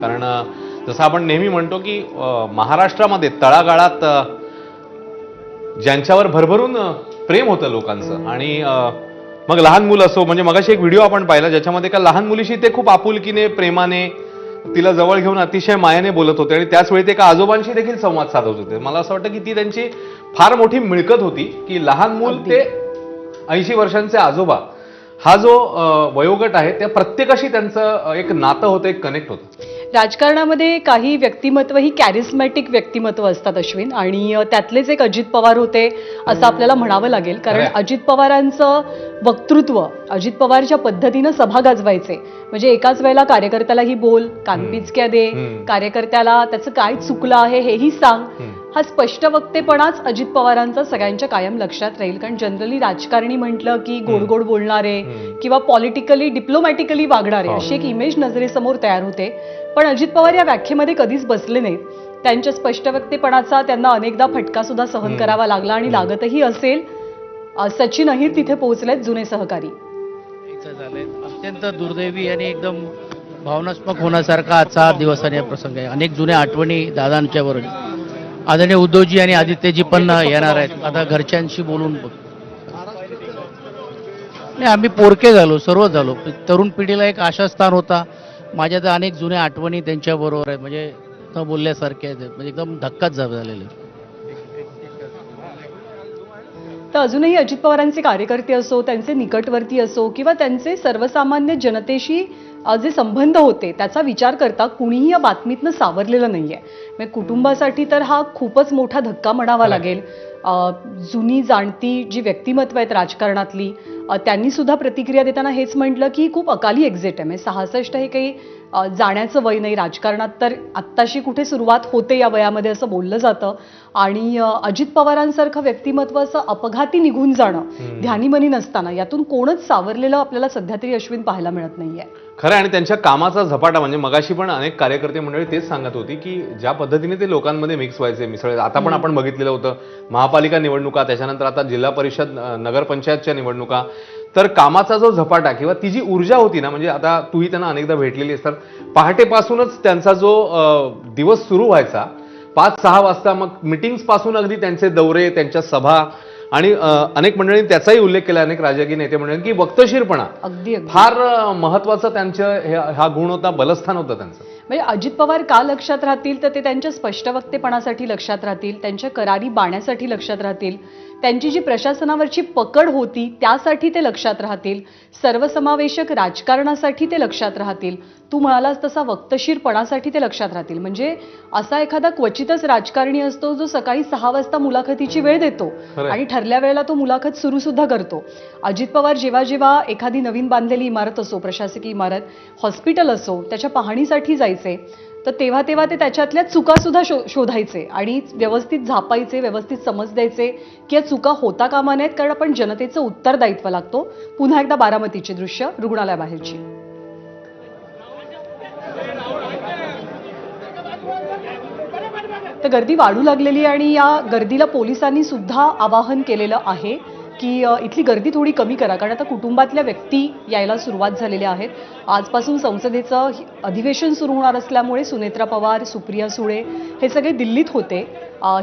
कारण जसं आपण नेहमी म्हणतो की महाराष्ट्रामध्ये तळागाळात ज्यांच्यावर भरभरून प्रेम होतं लोकांचं आणि मग लहान मुलं असो, म्हणजे मगाशी एक व्हिडिओ आपण पाहिला ज्याच्यामध्ये एका लहान मुलीशी ते खूप आपुलकीने प्रेमाने तिला जवळ घेऊन अतिशय मायाने बोलत होते आणि त्याच वेळी ते एका आजोबांशी देखील संवाद साधत होते. मला असं वाटतं की ती त्यांची फार मोठी मिळकत होती की लहान मूल ते 80 वर्षांचे आजोबा, हा जो वयोगट आहे त्या प्रत्येकाशी त्यांचं एक नातं होतं, एक कनेक्ट होतं. राजकारणामध्ये काही व्यक्तिमत्व ही कॅरिस्मॅटिक व्यक्तिमत्व असतात अश्विन, आणि त्यातलेच एक अजित पवार होते असं आपल्याला म्हणावं लागेल. कारण अजित पवारांचं वक्तृत्व, अजित पवार ज्या पद्धतीनं सभा गाजवायचे, म्हणजे एकाच वेळेला कार्यकर्त्यालाही बोल, कानपिचक्या दे, कार्यकर्त्याला त्याचं काय चुकलं आहे हेही सांग, हा स्पष्ट वक्तेपणाच अजित पवारांचा सगळ्यांच्या कायम लक्षात राहील. कारण जनरली राजकारणी म्हटलं की गोड गोड बोलणारे किंवा पॉलिटिकली डिप्लोमॅटिकली वागणारे अशी एक इमेज नजरेसमोर तयार होते. पण अजित पवार या व्याख्येमध्ये कधीच बसले नाहीत. त्यांच्या स्पष्ट वक्तेपणाचा त्यांना अनेकदा फटका सुद्धा सहन करावा लागला आणि लागतही असेल. सचिन अहिर तिथे पोहोचलेत, जुने सहकारी. अत्यंत दुर्दैवी आणि एकदम भावनात्मक होण्यासारखा आजचा दिवस आणि प्रसंग आहे. अनेक जुन्या आठवणी दादांच्या बरोबर. आदरणीय उद्धवजी आणि आदित्यजी पण येणार आहेत. आता घरच्यांशी बोलून नाही, आम्ही पोरके झालो, सर्व झालो. तरुण पिढीला एक आशास्थान होता. माझ्या तर अनेक जुन्या आठवणी त्यांच्याबरोबर आहेत, म्हणजे न बोलल्यासारखे आहेत, म्हणजे एकदम धक्काच झालेले. तर अजूनही अजित पवारांचे कार्यकर्ते असो, त्यांचे निकटवर्ती असो किंवा त्यांचे सर्वसामान्य जनतेशी जे संबंध होते त्याचा विचार करता कुणीही या बातमीतनं सावरलेलं नाहीये. म्हणजे कुटुंबासाठी तर हा खूपच मोठा धक्का म्हणावा लागेल. जुनी जाणती जी व्यक्तिमत्व आहेत राजकारणातली, त्यांनी सुद्धा प्रतिक्रिया देताना हेच म्हटलं की खूप अकाली एक्झिट आहे. म्हणजे 66 हे काही जाण्याचं वय नाही राजकारणात, तर आत्ताशी कुठे सुरुवात होते या वयामध्ये असं बोललं जातं. आणि अजित पवारांसारखं व्यक्तिमत्व असं अपघाती निघून जाणं ध्यानीमनी नसताना यातून कोणच सावरलेलं आपल्याला सध्या तरी अश्विन पाहायला मिळत नाहीये. खरं. आणि त्यांच्या कामाचा झपाटा, म्हणजे मगाशी पण अनेक कार्यकर्ते मंडळी तेच सांगत होती की ज्या पद्धतीने ते लोकांमध्ये मिक्स व्हायचे, मिसळायचे. आता पण आपण बघितलेलं होतं महापालिका निवडणुका, त्याच्यानंतर आता जिल्हा परिषद नगरपंचायतच्या निवडणुका. तर कामाचा जो झपाटा किंवा ती जी ऊर्जा होती ना, म्हणजे आता तूही त्यांना अनेकदा भेटलेली असतात, पहाटेपासूनच त्यांचा जो दिवस सुरू व्हायचा 5-6 वाजता, मग मिटिंग्स पासून अगदी त्यांचे दौरे, त्यांच्या सभा, आणि अनेक मंडळींनी त्याचाही उल्लेख केला, अनेक राजकीय नेते मंडळींनी, की वक्तशीरपणा अगदी फार महत्वाचं त्यांचं हा गुण होता, बलस्थान होतं त्यांचं. म्हणजे अजित पवार का लक्षात राहतील, तर ते त्यांच्या स्पष्ट वक्तेपणासाठी लक्षात राहतील, त्यांच्या करारी बाण्यासाठी लक्षात राहतील, त्यांची जी प्रशासनावरची पकड होती त्यासाठी ते लक्षात राहतील, सर्वसमावेशक राजकारणासाठी ते लक्षात राहतील, तू म्हणालास तसा वक्तशीरपणासाठी ते लक्षात राहतील. म्हणजे असा एखादा क्वचितच राजकारणी असतो जो सकाळी 6 वाजता मुलाखतीची वेळ देतो आणि ठरल्या वेळेला तो मुलाखत सुरू सुद्धा करतो. अजित पवार जेव्हा जेव्हा एखादी नवीन बांधलेली इमारत असो, प्रशासकीय इमारत, हॉस्पिटल असो, त्याच्या पाहणीसाठी जायचे, तर तेव्हा तेव्हा ते त्याच्यातल्या चुका सुद्धा शोधायचे आणि व्यवस्थित झापायचे, व्यवस्थित समज द्यायचे की या चुका होता कामा नयेत. कारण आपण जनतेचं उत्तरदायित्व लागतो. पुन्हा एकदा बारामतीची दृश्य रुग्णालयाबाहेरची. तर गर्दी वाढू लागलेली आणि या गर्दीला पोलिसांनी सुद्धा आवाहन केलेलं आहे की इथली गर्दी थोडी कमी करा, कारण आता कुटुंबातल्या व्यक्ती यायला सुरुवात झालेल्या आहेत. आजपासून संसदेचं अधिवेशन सुरू होणार असल्यामुळे सुनेत्रा पवार, सुप्रिया सुळे हे सगळे दिल्लीत होते.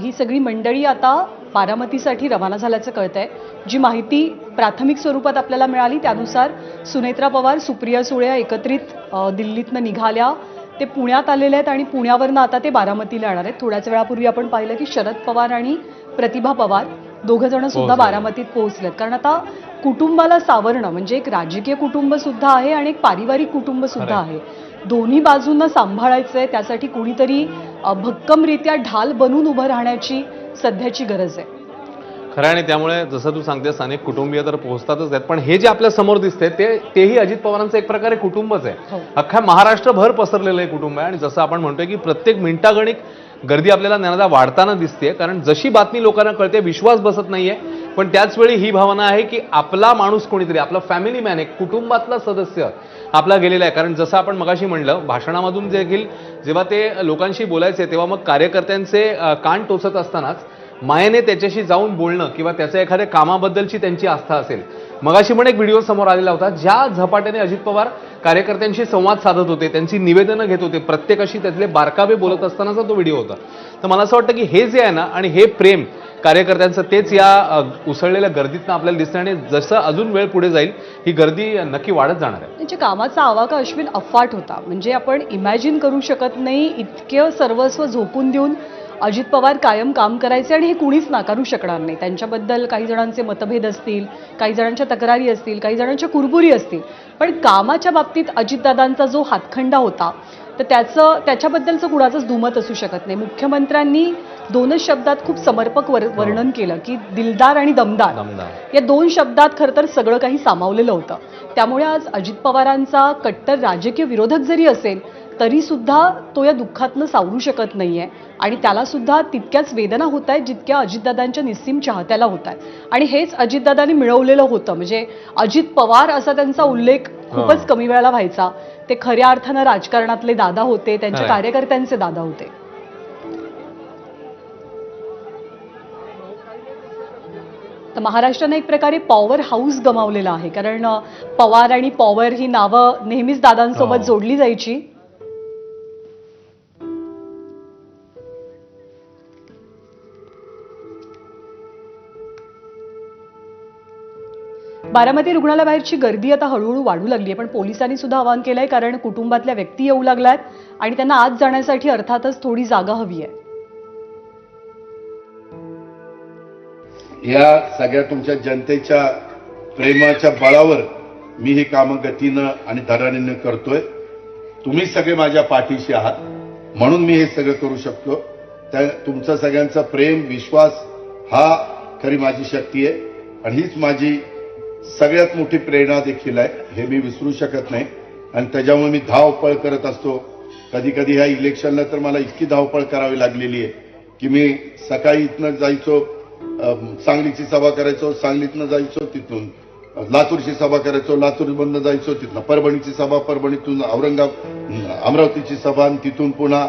ही सगळी मंडळी आता बारामतीसाठी रवाना झाल्याचं कळतंय. जी माहिती प्राथमिक स्वरूपात आपल्याला मिळाली त्यानुसार सुनेत्रा पवार, सुप्रिया सुळे एकत्रित दिल्लीतनं निघाल्या, ते पुण्यात आलेले आहेत आणि पुण्यावरनं आता ते बारामतीला येणार आहेत. थोड्याच वेळापूर्वी आपण पाहिलं की शरद पवार आणि प्रतिभा पवार दोघं जण सुद्धा बारामतीत पोहोचलेत. कारण आता कुटुंबाला सावरणं म्हणजे एक राजकीय कुटुंब सुद्धा आहे आणि एक पारिवारिक कुटुंब सुद्धा आहे. दोन्ही बाजूंना सांभाळायचंय, त्यासाठी कुणीतरी भक्कमरित्या ढाल बनून उभं राहण्याची सध्याची गरज आहे. खरं. आणि त्यामुळे जसं तू सांगतेस अनेक कुटुंबीय तर पोहोचतातच आहेत, पण हे जे आपल्या समोर दिसते तेही अजित पवारांचं एक प्रकारे कुटुंबच आहे. अख्खा महाराष्ट्रभर पसरलेलं हे कुटुंब आहे आणि जसं आपण म्हणतोय की प्रत्येक मिनिटागणिक गर्दी आपल्याला ज्ञानाला वाढताना दिसते. कारण जशी बातमी लोकांना कळते विश्वास बसत नाहीये, पण त्याच वेळी ही भावना आहे की आपला माणूस कोणीतरी, आपला फॅमिली मॅन, एक कुटुंबातला सदस्य आपला गेलेला आहे. कारण जसं आपण मगाशी म्हणलं, भाषणामधून देखील जेव्हा ते लोकांशी बोलायचे तेव्हा मग कार्यकर्त्यांचे कान टोचत असतानाच मायेने त्याच्याशी जाऊन बोलणं किंवा त्याच्या एखाद्या कामाबद्दलची त्यांची आस्था असेल. मगाशी पण एक व्हिडिओ समोर आलेला होता, ज्या झपाट्याने अजित पवार कार्यकर्त्यांशी संवाद साधत होते, त्यांची निवेदनं घेत होते, प्रत्येकाशी त्यातले बारकावे बोलत असतानाचा तो व्हिडिओ होता. तर मला असं वाटतं की हे जे आहे ना, आणि हे प्रेम कार्यकर्त्यांचं, तेच या उसळलेल्या गर्दीतनं आपल्याला दिसतं. आणि जसं अजून वेळ पुढे जाईल ही गर्दी नक्की वाढत जाणार आहे. त्यांच्या कामाचा आवाका अश्विन अफाट होता. म्हणजे आपण इमॅजिन करू शकत नाही इतके सर्वस्व झोकून देऊन अजित पवार कायम काम करायचे, आणि हे कुणीच नाकारू शकणार नाही. त्यांच्याबद्दल काही जणांचे मतभेद असतील, काही जणांच्या तक्रारी असतील, काही जणांच्या कुरबुरी असतील, पण कामाच्या बाबतीत अजितदादांचा जो हातखंडा होता तर त्याच्याबद्दलचं कुणाचंच दुमत असू शकत नाही. मुख्यमंत्र्यांनी दोनच शब्दात खूप समर्पक वर्णन केलं की दिलदार आणि दमदार. या दोन शब्दात खरं तर सगळं काही सामावलेलं होतं. त्यामुळे आज अजित पवारांचा कट्टर राजकीय विरोधक जरी असेल तरी सुद्धा तो या दुःखातनं सावरू शकत नाहीये, आणि त्याला सुद्धा तितक्याच वेदना होत आहेत जितक्या अजितदादांच्या निस्सीम चाहत्याला होत आहेत. आणि हेच अजितदादांनी मिळवलेलं होतं. म्हणजे अजित पवार असा त्यांचा उल्लेख खूपच कमी वेळेला व्हायचा. ते खऱ्या अर्थानं राजकारणातले दादा होते, त्यांच्या कार्यकर्त्यांचे दादा होते. तर महाराष्ट्रानं एक प्रकारे पॉवर हाऊस गमावलेला आहे. कारण पवार आणि पॉवर ही नावं नेहमीच दादांसोबत जोडली जायची. बारामती रुग्णालयाबाहेरची गर्दी आता हळूहळू वाढू लागली आहे, पण पोलिसांनी सुद्धा आवाहन केलंय, कारण कुटुंबातल्या व्यक्ती येऊ लागल्यात आणि त्यांना आत जाण्यासाठी अर्थातच थोडी जागा हवी आहे. या सगळ्या तुमच्या जनतेच्या प्रेमाच्या बळावर मी ही कामं गतीनं आणि धडाडीनं करतोय. तुम्ही सगळे माझ्या पाठीशी आहात म्हणून मी हे सगळं करू शकतो. त्या तुमचं सगळ्यांचा प्रेम, विश्वास हा खरी माझी शक्ती आहे, आणि हीच माझी सगळ्यात मोठी प्रेरणा देखील आहे. हे मी विसरू शकत नाही, आणि त्याच्यामुळे मी धावपळ करत असतो. कधी कधी ह्या इलेक्शनला तर मला इतकी धावपळ करावी लागलेली आहे की मी सकाळी इथनं जायचो, सांगलीची सभा करायचो, सांगलीतनं जायचो, तिथून लातूरची सभा करायचो, लातूरमधनं जायचो, तिथनं परभणीची सभा, परभणीतून अमरावतीची सभा, आणि तिथून पुन्हा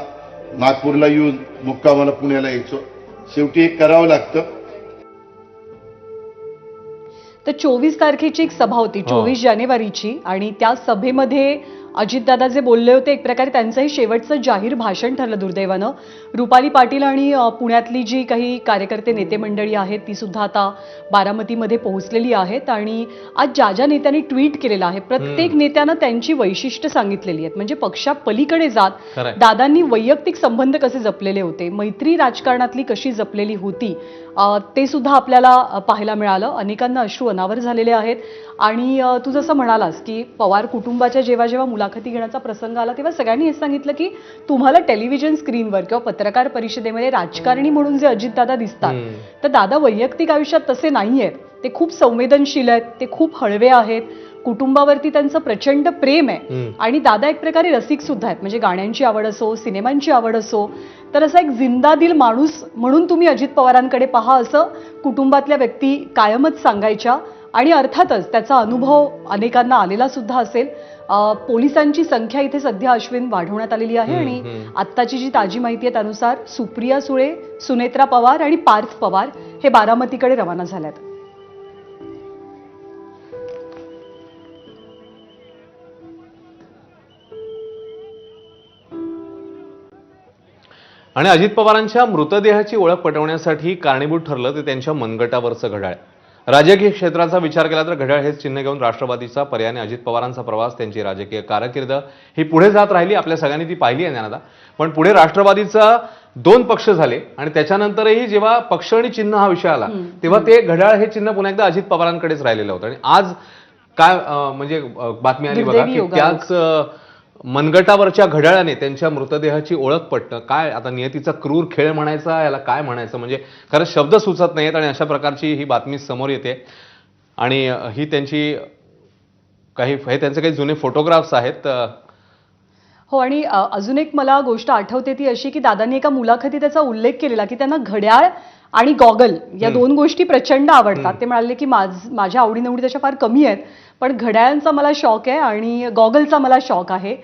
नागपूरला येऊन मुक्कामाला पुण्याला यायचो. शेवटी एक करावं लागतं. तर 24 तारखेची एक सभा होती, 24 जानेवारीची, आणि त्या सभेमध्ये अजितदादा जे बोलले होते एक प्रकारे त्यांचंही शेवटचं जाहीर भाषण ठरलं दुर्दैवानं. रुपाली पाटील आणि पुण्यातली जी काही कार्यकर्ते नेते मंडळी आहेत ती सुद्धा आता बारामतीमध्ये पोहोचलेली आहेत. आणि आज ज्या नेत्यांनी ट्विट केलेलं आहे प्रत्येक नेत्यानं त्यांची वैशिष्ट्य सांगितलेली आहेत. म्हणजे पक्षा पलीकडे जात दादांनी वैयक्तिक संबंध कसे जपलेले होते, मैत्री राजकारणातली कशी जपलेली होती, ते सुद्धा आपल्याला पाहायला मिळालं. अनेकांना अश्रू अनावर झालेले आहेत. आणि तू जसं म्हणालास की पवार कुटुंबाच्या जेव्हा मुलाखती घेण्याचा प्रसंग आला तेव्हा सगळ्यांनी हे सांगितलं की तुम्हाला टेलिव्हिजन स्क्रीनवर किंवा पत्रकार परिषदेमध्ये राजकारणी म्हणून जे अजितदादा दिसतात तर दादा वैयक्तिक आयुष्यात तसे नाही आहेत. ते खूप संवेदनशील आहेत, ते खूप हळवे आहेत, कुटुंबावरती त्यांचं प्रचंड प्रेम आहे, आणि दादा एक प्रकारे रसिक सुद्धा आहेत. म्हणजे गाण्यांची आवड असो, सिनेमांची आवड असो, तर असा एक जिंदा दिल माणूस म्हणून तुम्ही अजित पवारांकडे पहा असं कुटुंबातल्या व्यक्ती कायमच सांगायच्या. आणि अर्थातच त्याचा अनुभव अनेकांना आलेला सुद्धा असेल. पोलिसांची संख्या इथे सध्या अश्विन वाढवण्यात आलेली आहे, आणि आत्ताची जी ताजी माहिती आहे त्यानुसार सुप्रिया सुळे, सुनेत्रा पवार आणि पार्थ पवार हे बारामतीकडे रवाना झाल्यात. आणि अजित पवारांच्या मृतदेहाची ओळख पटवण्यासाठी कारणीभूत ठरलं ते त्यांच्या मनगटावरचं घड्याळ. राजकीय क्षेत्राचा विचार केला तर घड्याळ हेच चिन्ह घेऊन राष्ट्रवादीचा पर्यायाने अजित पवारांचा प्रवास, त्यांची राजकीय कारकीर्द ही पुढे जात राहिली. आपल्या सगळ्यांनी ती पाहिली आहे ज्ञानदा. पण पुढे राष्ट्रवादीचा 2 पक्ष झाले, आणि त्याच्यानंतरही जेव्हा पक्ष आणि चिन्ह हा विषय आला तेव्हा ते घड्याळ हे चिन्ह पुन्हा एकदा अजित पवारांकडेच राहिलेलं होतं. आणि आज काय म्हणजे बातमी आली बघा की त्याच मनगटावरच्या घड्याळाने त्यांच्या मृतदेहाची ओळख पटणं. काय आता नियतीचा क्रूर खेळ म्हणायचा, याला काय म्हणायचं, म्हणजे खरंच शब्द सुचत नाहीत. आणि अशा प्रकारची ही बातमी समोर येते. आणि ही त्यांची हे त्यांचे काही जुने फोटोग्राफ्स आहेत. हो, आणि अजून एक मला गोष्ट आठवते ती अशी की दादांनी एका मुलाखतीत त्याचा उल्लेख केलेला की त्यांना घड्याळ आणि गॉगल या 2 गोष्टी प्रचंड आवडतात. ते म्हणाले की माझ्या आवडीनिवडी त्याच्या फार कमी आहेत, पण घड्याळांचा मला शौक आहे आणि गॉगलचा मला शौक आहे.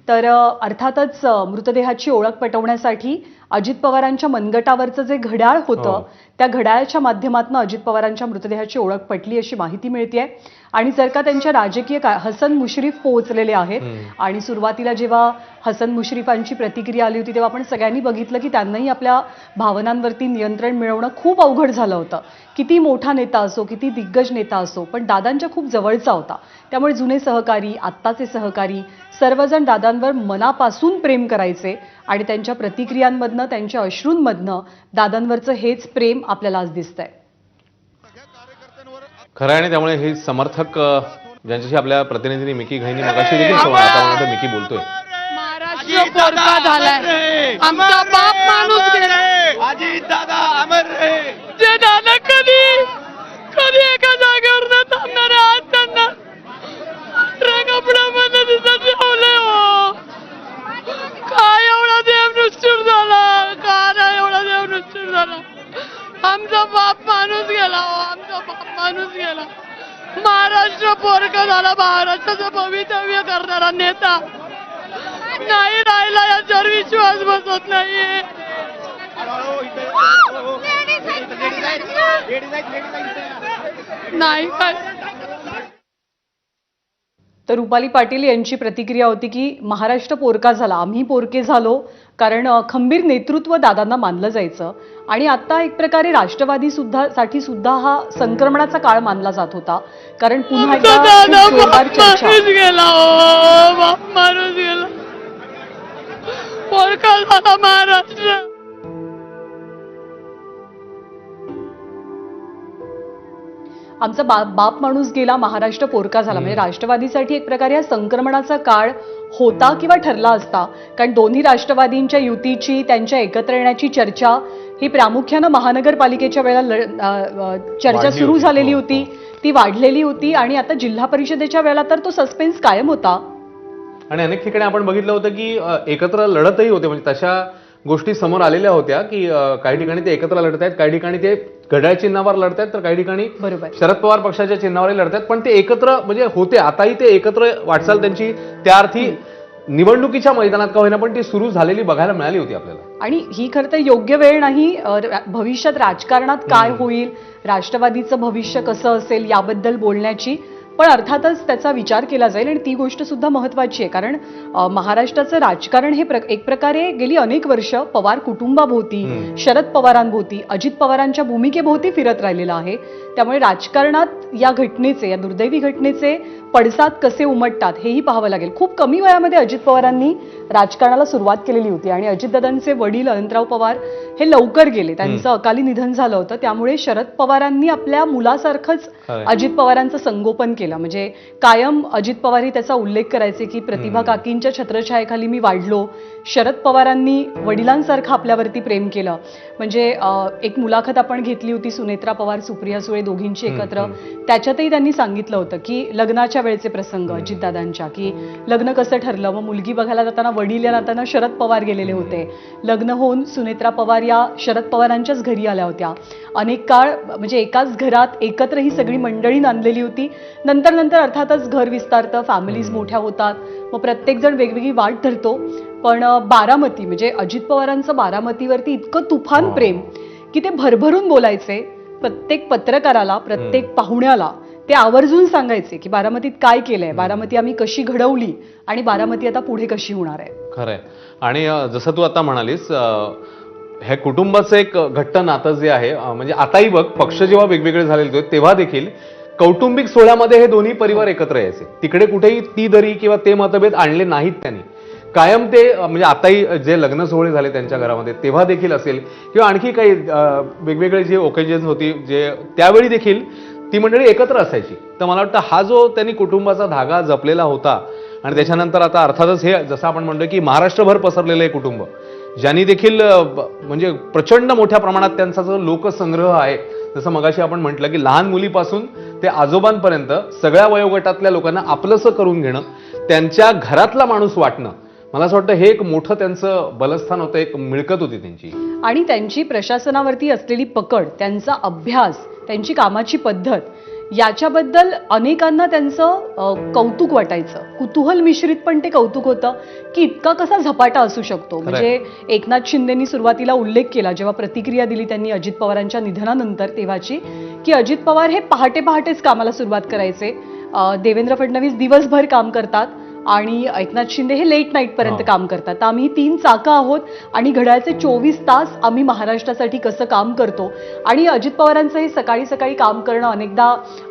तर अर्थातच मृतदेहाची ओळख पटवण्यासाठी अजित पवारांच्या मनगटावरचं जे घड्याळ होतं त्या घड्याळाच्या माध्यमातून अजित पवारांच्या मृतदेहाची ओळख पटली अशी माहिती मिळते. आणि जर का त्यांच्या राजकीय हसन मुश्रीफ पोहोचलेले आहेत आणि सुरुवातीला जेव्हा हसन मुश्रीफांची प्रतिक्रिया आली होती तेव्हा आपण सगळ्यांनी बघितलं की त्यांनाही आपल्या भावनांवरती नियंत्रण मिळवणं खूप अवघड झालं होतं. किती मोठा नेता असो, किती दिग्गज नेता असो, पण दादांच्या खूप जवळचा होता. त्यामुळे जुने सहकारी, आत्ताचे सहकारी सर्वजण दादांवर मनापासून प्रेम करायचे आणि त्यांच्या प्रतिक्रियांमधनं, त्यांच्या अश्रूंमधनं दादांवरचं हेच प्रेम आपल्याला आज दिसतंय. खरं आहे. आणि त्यामुळे हे समर्थक ज्यांच्याशी आपल्या प्रतिनिधींनी मिकी घाईंनी मगाशी देखील संवाद, आता मला मिकी बोलतोय. महाराष्ट्र पोरका झालाय, आमचा बाप माणूस गेलाय, अजित दादा अमर रे. जे दादा कधी कधी एका जागेवर न थांबणारे आज त्यांना कपड्यामध्ये दिसत ठेवलंय. हो काय एवढा देव निष्ठुर झाला, का नाही एवढा देव निष्ठुर झाला. आमचा बाप माणूस गेला, हो आमचा बाप माणूस गेला. महाराष्ट्र पोरका झाला, महाराष्ट्राचं भवितव्य करणारा नेता नाही राहिला याच्यावर विश्वास बसत नाहीये. नाही काय. तर रुपाली पाटील यांची प्रतिक्रिया होती की महाराष्ट्र पोरका झाला, आम्ही पोरके झालो, कारण खंबीर नेतृत्व दादांना मानलं जायचं. आणि आता एक प्रकारे राष्ट्रवादी साठी सुद्धा हा संक्रमणाचा काळ मानला जात होता, कारण पुन्हा एकदा खूप जोरदार चर्चा. गेला, बाप माणूस गेला, पोरका झाला महाराष्ट्र. आमचा बाप माणूस गेला, महाराष्ट्र पोरका झाला. म्हणजे राष्ट्रवादीसाठी एक प्रकारे हा संक्रमणाचा काळ होता किंवा ठरला असता, कारण दोन्ही राष्ट्रवादींच्या युतीची, त्यांच्या एकत्र येण्याची चर्चा ही प्रामुख्यानं महानगरपालिकेच्या वेळेला चर्चा सुरू झालेली होती, ती वाढलेली होती. आणि आता जिल्हा परिषदेच्या वेळेला तर तो सस्पेन्स कायम होता. आणि अनेक ठिकाणी आपण बघितलं होतं की एकत्र लढतही होते, म्हणजे तशा गोष्टी समोर आलेल्या होत्या की काही ठिकाणी ते एकत्र लढत आहेत, काही ठिकाणी ते घड्याळ चिन्हावर लढत आहेत, तर काही ठिकाणी बरोबर शरद पवार पक्षाच्या चिन्हावरही लढत आहेत. पण ते एकत्र म्हणजे होते, आताही ते एकत्र वाटचाल त्यांची त्या अर्थी निवडणुकीच्या मैदानात का होईना पण ती सुरू झालेली बघायला मिळाली होती आपल्याला. आणि ही खरं तर योग्य वेळ नाही भविष्यात राजकारणात काय होईल, राष्ट्रवादीचं भविष्य कसं असेल याबद्दल बोलण्याची. पण अर्थातच त्याचा विचार केला जाईल आणि ती गोष्ट सुद्धा महत्वाची आहे, कारण महाराष्ट्राचं राजकारण हे एक प्रकारे गेली अनेक वर्ष पवार कुटुंबाभोवती, शरद पवारांभोवती, अजित पवारांच्या भूमिकेभोवती फिरत राहिलेलं आहे. त्यामुळे राजकारणात या घटनेचे, या दुर्दैवी घटनेचे पडसाद कसे उमटतात हेही पाहावं लागेल. खूप कमी वयामध्ये अजित पवारांनी राजकारणाला सुरुवात केलेली होती आणि अजितदादांचे वडील अनंतराव पवार हे लवकर गेले, त्यांचं अकाली निधन झालं होतं. त्यामुळे शरद पवारांनी आपल्या मुलासारखंच अजित पवारांचं संगोपन केलं. म्हणजे कायम अजित पवारही त्याचा उल्लेख करायचे की प्रतिभा काकींच्या छत्रछायेखाली मी वाढलो, शरद पवारांनी वडिलांसारखं आपल्यावरती प्रेम केलं. म्हणजे एक मुलाखत आपण घेतली होती सुनेत्रा पवार, सुप्रिया सुळे दोघींची एकत्र, त्याच्यातही त्यांनी सांगितलं होतं की लग्नाच्या वेळचे प्रसंग अजितदादांच्या, की लग्न कसं ठरलं, मग मुलगी बघायला जाताना वडील या नात्यानं शरद पवार गेलेले होते, लग्न होऊन सुनेत्रा पवार या शरद पवारांच्याच घरी आल्या होत्या. अनेक काळ म्हणजे एकाच घरात एकत्र ही सगळी मंडळी नांदलेली होती. नंतर अर्थातच घर विस्तारतं, फॅमिलीज मोठ्या होतात, मग प्रत्येक जण वेगवेगळी वाट धरतो. पण बारामती म्हणजे अजित पवारांचं बारामतीवरती इतकं तुफान प्रेम की ते भरभरून बोलायचे. प्रत्येक पत्रकाराला, प्रत्येक पाहुण्याला ते आवर्जून सांगायचे की बारामतीत काय केलंय, बारामती आम्ही कशी घडवली आणि बारामती आता पुढे कशी होणार आहे. खरंय. आणि जसं तू आता म्हणालीस, हे कुटुंबाचं एक घट्ट नातं जे आहे, म्हणजे आताही बघ पक्ष जेव्हा वेगवेगळे झालेले होते तेव्हा देखील कौटुंबिक सोहळ्यामध्ये हे दोन्ही परिवार एकत्र यायचे. तिकडे कुठेही ती दरी किंवा ते मतभेद आणले नाहीत त्यांनी. कायम ते म्हणजे आताही जे लग्न सोहळे झाले त्यांच्या घरामध्ये तेव्हा देखील असेल किंवा आणखी काही वेगवेगळे जे ओकेजन्स होती जे त्यावेळी देखील ती मंडळी एकत्र असायची. तर मला वाटतं हा जो त्यांनी कुटुंबाचा धागा जपलेला होता आणि त्याच्यानंतर आता अर्थातच हे जसं आपण म्हणतोय की महाराष्ट्रभर पसरलेलं हे कुटुंब, ज्यांनी देखील म्हणजे प्रचंड मोठ्या प्रमाणात त्यांचा जो लोकसंग्रह आहे, जसं मगाशी आपण म्हटलं की लहान मुलीपासून ते आजोबांपर्यंत सगळ्या वयोगटातल्या लोकांना आपलंसं करून घेणं, त्यांच्या घरातला माणूस वाटणं, मला असं वाटतं हे एक मोठं त्यांचं बलस्थान होतं, एक मिळकत होती त्यांची. आणि त्यांची प्रशासनावरती असलेली पकड, त्यांचा अभ्यास, त्यांची कामाची पद्धत याच्याबद्दल अनेकांना त्यांचं कौतुक वाटायचं, कुतूहल मिश्रित पण ते कौतुक होतं की इतका कसा झपाटा असू शकतो. म्हणजे एकनाथ शिंदेनी सुरुवातीला उल्लेख केला जेव्हा प्रतिक्रिया दिली त्यांनी अजित पवारांच्या निधनानंतर तेव्हाची, की अजित पवार हे पहाटे पहाटेच कामाला सुरुवात करायचे, देवेंद्र फडणवीस दिवसभर काम करतात आणि एकनाथ शिंदे हे लेट नाईट पर्यंत काम करतात. तर आम्ही 3 चाकं आहोत आणि घड्याळचे 24 तास आम्ही महाराष्ट्रासाठी कसं काम करतो. आणि अजित पवारांचं हे सकाळी सकाळी काम करणं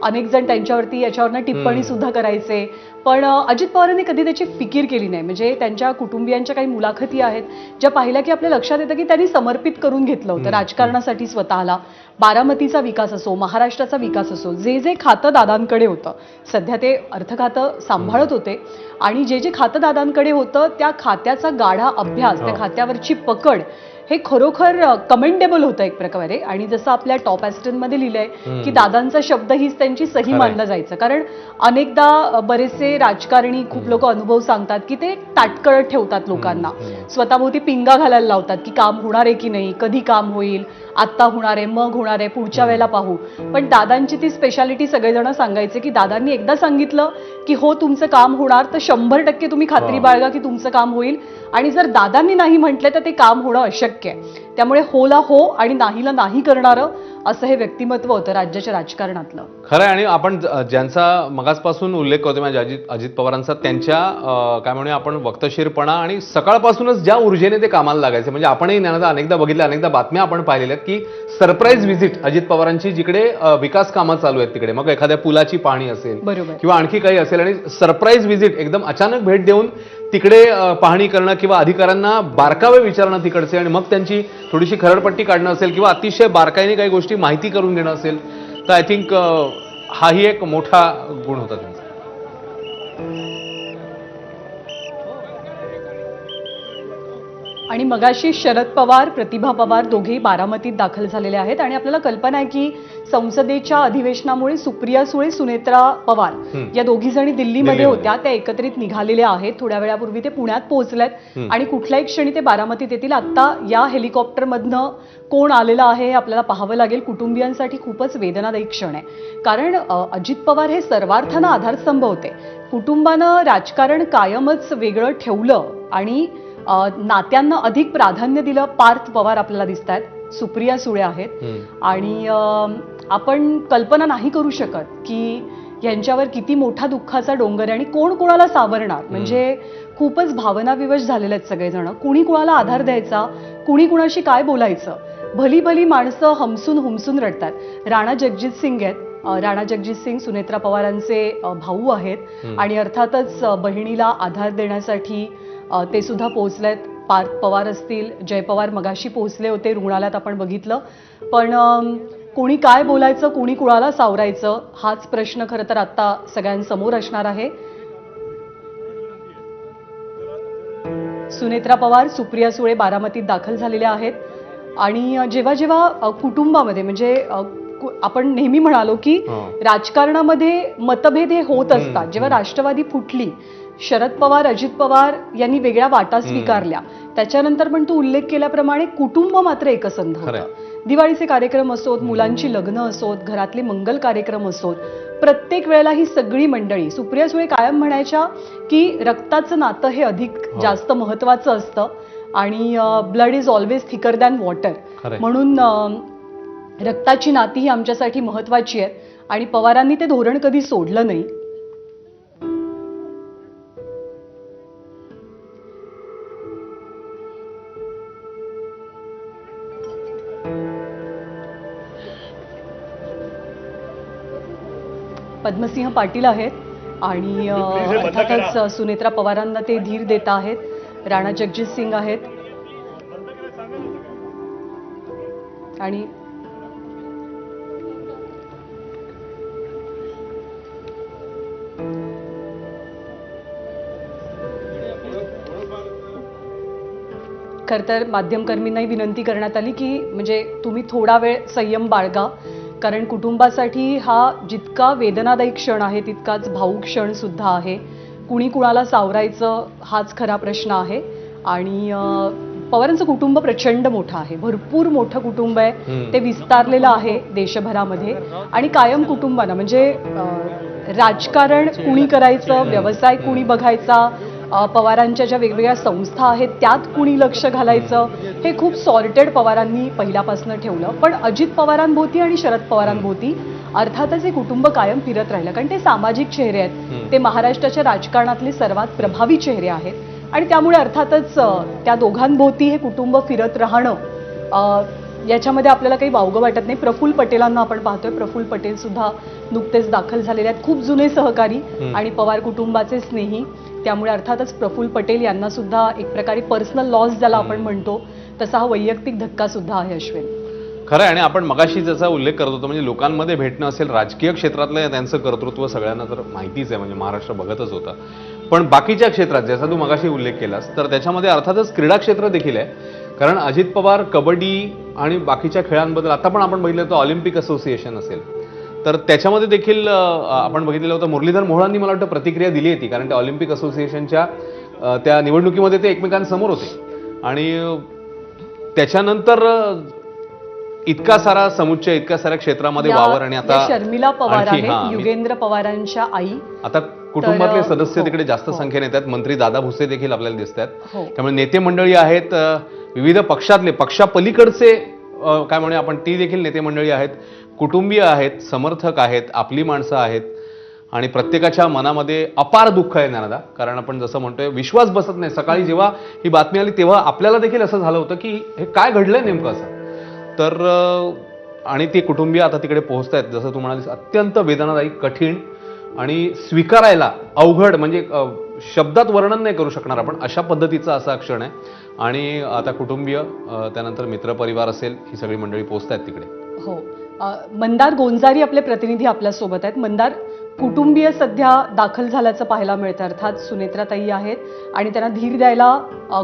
अनेक जण त्यांच्यावरती याच्यावरनं टिप्पणी सुद्धा करायचे, पण अजित पवारांनी कधी त्याची फिकीर केली नाही. म्हणजे त्यांच्या कुटुंबियांच्या काही मुलाखती आहेत ज्या पाहिल्या की आपल्या लक्षात येतं की त्यांनी समर्पित करून घेतलं होतं राजकारणासाठी स्वतःला. बारामतीचा विकास असो, महाराष्ट्राचा विकास असो, जे जे खातं दादांकडे होतं, सध्या ते अर्थ खातं सांभाळत होते, आणि जे जे खातं दादांकडे होतं त्या खात्याचा गाढा अभ्यास, त्या खात्यावरची पकड हे खरोखर कमेंडेबल होतं एक प्रकारे. आणि जसं आपल्या टॉप ॲस्टनमध्ये लिहिलंय की दादांचा शब्द हीच त्यांची सही मानला जायचं. कारण अनेकदा बरेचसे राजकारणी, खूप लोक अनुभव सांगतात की ते ताटकळत ठेवतात लोकांना, स्वतःभोवती पिंगा घालायला लावतात की काम होणार आहे की नाही, कधी काम होईल, आत्ता होणार आहे, मग होणार आहे, पुढच्या वेळेला पाहू. पण दादांची ती स्पेशालिटी सगळेजण सांगायचे की दादांनी एकदा सांगितलं की हो तुमचं काम होणार तर 100% तुम्ही खात्री बाळगा की तुमचं काम होईल. आणि जर दादांनी नाही म्हटलं तर ते काम होणं अशक्य आहे. त्यामुळे होला हो आणि नाहीला नाही करणारं असं हे व्यक्तिमत्व होतं राज्याच्या राजकारणातलं. खरं आहे. आणि आपण ज्यांचा मगाचपासून उल्लेख करतो म्हणजे अजित पवारांचा, त्यांच्या काय म्हणूया आपण वक्तशीरपणा आणि सकाळपासूनच ज्या ऊर्जेने ते कामाला लागायचे. म्हणजे आपणही ज्ञानाचा अनेकदा बघितल्या, अनेकदा बातम्या आपण पाहिलेल्या आहेत की सरप्राईज व्हिजिट अजित पवारांची जिकडे विकास कामं चालू आहेत तिकडे, मग एखाद्या पुलाची पाहणी असेल किंवा आणखी काही असेल, आणि सरप्राईज व्हिजिट एकदम अचानक भेट देऊन तिकडे पाहणी करणं किंवा अधिकाऱ्यांना बारकावे विचारणं तिकडचे, आणि मग त्यांची थोडीशी खरडपट्टी काढणं असेल किंवा अतिशय बारकाईने काही गोष्टी माहिती करून घेणं असेल, तर आय थिंक हाही एक मोठा गुण होता त्यांचा. आणि मगाशी शरद पवार, प्रतिभा पवार दोघेही बारामतीत दाखल झालेले आहेत. आणि आपल्याला कल्पना आहे की संसदेच्या अधिवेशनामुळे सुप्रिया सुळे, सुनेत्रा पवार या दोघी जणी दिल्लीमध्ये होत्या, त्या एकत्रित निघालेल्या आहेत. थोड्या वेळापूर्वी ते पुण्यात पोहोचल्यात आणि कुठल्याही क्षणी ते बारामतीत येतील. आता या हेलिकॉप्टरमधनं कोण आलेलं आहे हे आपल्याला पाहावं लागेल. कुटुंबियांसाठी खूपच वेदनादायी क्षण आहे, कारण अजित पवार हे सर्वार्थानं आधारस्तंभ होते. कुटुंबानं राजकारण कायमच वेगळं ठेवलं आणि नात्यांना अधिक प्राधान्य दिलं. पार्थ पवार आपल्याला दिसत आहेत, सुप्रिया सुळे आहेत, आणि आपण कल्पना नाही करू शकत की यांच्यावर किती मोठा दुःखाचा डोंगर आहे आणि कोण कोणाला सावरणार. म्हणजे खूपच भावनाविवश झालेले आहेत सगळेजण. कुणी कुणाला आधार द्यायचा, कुणी कुणाशी काय बोलायचं. भली भली माणसं हमसून हुमसून रडतात. राणा जगजित सिंग आहेत. राणा जगजित सिंग सुनेत्रा पवारांचे भाऊ आहेत आणि अर्थातच बहिणीला आधार देण्यासाठी ते सुद्धा पोहोचलेत. पार्थ पवार असतील, जय पवार मगाशी पोहोचले होते रुग्णालयात, आपण बघितलं. पण कोणी काय बोलायचं, कोणी कुणाला सावरायचं, हाच प्रश्न खरं तर आता सगळ्यांसमोर असणार आहे. सुनेत्रा पवार, सुप्रिया सुळे बारामतीत दाखल झालेल्या आहेत. आणि जेव्हा जेव्हा कुटुंबामध्ये, म्हणजे आपण नेहमी म्हणालो की राजकारणामध्ये मतभेद हे होत असतात. जेव्हा राष्ट्रवादी फुटली, शरद पवार, अजित पवार यांनी वेगळ्या वाटा स्वीकारल्या, त्याच्यानंतर पण तू उल्लेख केल्याप्रमाणे कुटुंब मात्र एकसंध होतं. दिवाळीचे कार्यक्रम असोत, मुलांची लग्न असोत, घरातले मंगल कार्यक्रम असोत, प्रत्येक वेळेला ही सगळी मंडळी, सुप्रिया सुळे कायम म्हणायच्या की रक्ताचं नातं हे अधिक जास्त महत्वाचं असतं आणि blood is always thicker than water. म्हणून रक्ताची नाती ही आमच्यासाठी महत्वाची आहेत आणि पवारांनी ते धोरण कधी सोडलं नाही. पद्मसिंह पाटील आहेत आणि अर्थातच सुनेत्रा पवारांना ते धीर देत आहेत. राणा जगजित सिंग आहेत आणि खरं तर माध्यमकर्मींनाही विनंती करण्यात आली की म्हणजे तुम्ही थोडा वेळ संयम बाळगा, कारण कुटुंबासाठी हा जितका वेदनादायी क्षण आहे तितकाच भावूक क्षण सुद्धा आहे. कुणी कुणाला सावरायचं हाच खरा प्रश्न आहे आणि पवारांचं कुटुंब प्रचंड मोठं आहे, भरपूर मोठं कुटुंब आहे, ते विस्तारलेलं आहे देशभरामध्ये. आणि कायम कुटुंबानं म्हणजे राजकारण कुणी करायचं, व्यवसाय कुणी बघायचा, पवारांच्या ज्या वेगवेगळ्या संस्था आहेत त्यात कुणी लक्ष घालायचं, हे खूप सॉर्टेड पवारांनी पहिल्यापासून ठेवलं. पण अजित पवारांभोवती आणि शरद पवारांभोवती अर्थातच हे कुटुंब कायम फिरत राहिलं, कारण ते सामाजिक चेहरे आहेत, ते महाराष्ट्राच्या राजकारणातले सर्वात प्रभावी चेहरे आहेत आणि त्यामुळे अर्थातच त्या दोघांभोवती हे कुटुंब फिरत राहणं याच्यामध्ये आपल्याला काही वावगं वाटत नाही. प्रफुल्ल पटेलांना आपण पाहतोय, प्रफुल्ल पटेल सुद्धा नुकतेच दाखल झालेले आहेत, खूप जुने सहकारी आणि पवार कुटुंबाचे स्नेही. त्यामुळे अर्थातच प्रफुल्ल पटेल यांना सुद्धा एक प्रकारे पर्सनल लॉस ज्याला आपण म्हणतो तसा हा वैयक्तिक धक्का सुद्धा आहे अश्विन. खरं आहे. आणि आपण मगाशी ज्याचा उल्लेख करत होतो म्हणजे लोकांमध्ये भेटणं असेल, राजकीय क्षेत्रातलं त्यांचं कर्तृत्व सगळ्यांना तर माहितीच आहे, म्हणजे महाराष्ट्र बघतच होता. पण बाकीच्या क्षेत्रात ज्याचा तू मगाशी उल्लेख केलास तर त्याच्यामध्ये अर्थातच क्रीडा क्षेत्र देखील आहे. कारण अजित पवार कबड्डी आणि बाकीच्या खेळांबद्दल आता पण आपण बघितलं तर ऑलिम्पिक असोसिएशन असेल तर त्याच्यामध्ये देखील आपण बघितलेलं होतं. मुरलीधर मोहोळांनी मला वाटतं प्रतिक्रिया दिली होती, कारण त्या ऑलिम्पिक असोसिएशनच्या त्या निवडणुकीमध्ये ते एकमेकांसमोर होते आणि त्याच्यानंतर इतका सारा समुच्चय, इतक्या साऱ्या क्षेत्रामध्ये वावर. आणि आता शर्मिला पवार आणखी, आहेत, युगेंद्र पवारांच्या आई. आता कुटुंबातले सदस्य तिकडे जास्त संख्येने येतात. मंत्री दादा भुसे देखील आपल्याला दिसत आहेत. त्यामुळे नेते मंडळी आहेत, विविध पक्षातले, पक्षापलीकडचे काय म्हणूया आपण, ती देखील नेते मंडळी आहेत, कुटुंबीय आहेत, समर्थक आहेत, आपली माणसं आहेत. आणि प्रत्येकाच्या मनामध्ये अपार दुःख आहे ज्ञानदा, कारण आपण जसं म्हणतोय विश्वास बसत नाही. सकाळी जेव्हा ही बातमी आली तेव्हा आपल्याला देखील असं झालं होतं की हे काय घडलंय नेमकं असं. तर आणि ती कुटुंबीय आता तिकडे पोहोचतायत, जसं तू म्हणालीस, अत्यंत वेदनादायी, कठीण आणि स्वीकारायला अवघड, म्हणजे शब्दात वर्णन नाही करू शकणार आपण, अशा पद्धतीचा असा क्षण आहे. आणि आता कुटुंबीय, त्यानंतर मित्रपरिवार असेल, ही सगळी मंडळी पोहोचतायत तिकडे. हो, मंदार गोंजारी आपले प्रतिनिधी आपल्यासोबत आहेत. मंदार, कुटुंबीय सध्या दाखल झाल्याचं पाहायला मिळतं, अर्थात सुनेत्राताई आहेत आणि त्यांना धीर द्यायला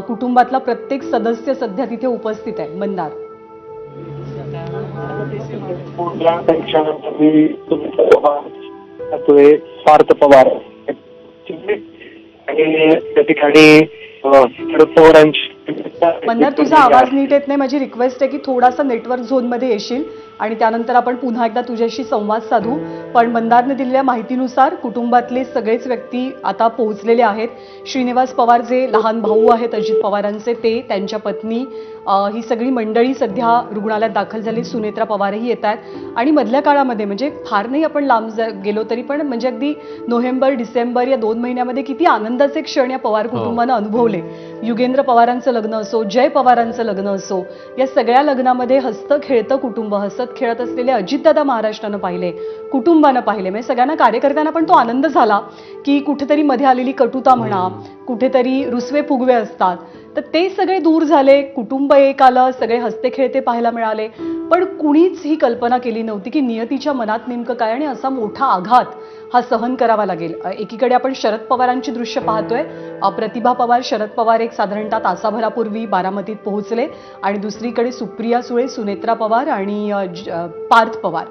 कुटुंबातला प्रत्येक सदस्य सध्या तिथे उपस्थित आहे. मंदार, पार्थ पवार आणि त्या ठिकाणी शरद पवारांची. मंदार, तुझा आवाज नीट येत नाही. माझी रिक्वेस्ट आहे की थोडासा नेटवर्क झोनमध्ये येशील आणि त्यानंतर आपण पुन्हा एकदा तुझ्याशी संवाद साधू. पण मंदारने दिलेल्या माहितीनुसार कुटुंबातले सगळेच व्यक्ती आता पोहोचलेले आहेत. श्रीनिवास पवार जे लहान भाऊ आहेत अजित पवारांचे, ते, त्यांच्या पत्नी, ही सगळी मंडळी सध्या रुग्णालयात दाखल झाली. सुनेत्रा पवारही येत आहेत. आणि मधल्या काळामध्ये म्हणजे फार नाही आपण लांब गेलो तरी पण म्हणजे अगदी नोव्हेंबर डिसेंबर या 2 महिन्यामध्ये किती आनंदाचे क्षण या पवार कुटुंबानं अनुभवले. युगेंद्र पवारांचं लग्न असो, जय पवारांचं लग्न असो, या सगळ्या लग्नामध्ये हसतं खेळतं कुटुंब, हसत खेळत असलेले अजितदादा महाराष्ट्रानं पाहिले, कुटुंबानं पाहिले. म्हणजे सगळ्यांना, कार्यकर्त्यांना पण तो आनंद झाला की कुठेतरी मध्ये आलेली कटुता म्हणा, कुठेतरी रुसवे फुगवे असतात, तर ते सगळे दूर झाले. कुटुंब एक आलं, सगळे हसते खेळते पाहायला मिळाले. पण कुणीच ही कल्पना केली नव्हती की नियतीच्या मनात नेमकं काय आणि असा मोठा आघात हा सहन करावा लागेल. एकीकडे आपण शरद पवारांची दृश्य पाहतोय. प्रतिभा पवार, शरद पवार एक साधारणतः तासाभरापूर्वी बारामतीत पोहोचले आणि दुसरीकडे सुप्रिया सुळे, सुनेत्रा पवार आणि पार्थ पवार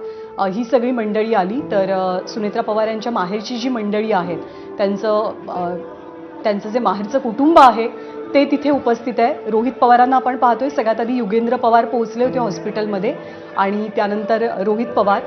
ही सगळी मंडळी आली. तर सुनेत्रा पवार यांच्या माहेरची जी मंडळी आहेत त्यांचं जे माहेरचं कुटुंब आहे ते तिथे उपस्थित आहे. रोहित पवारांना आपण पाहतोय. सगळ्यात आधी युगेंद्र पवार पोहोचले होते हॉस्पिटलमध्ये आणि त्यानंतर रोहित पवार.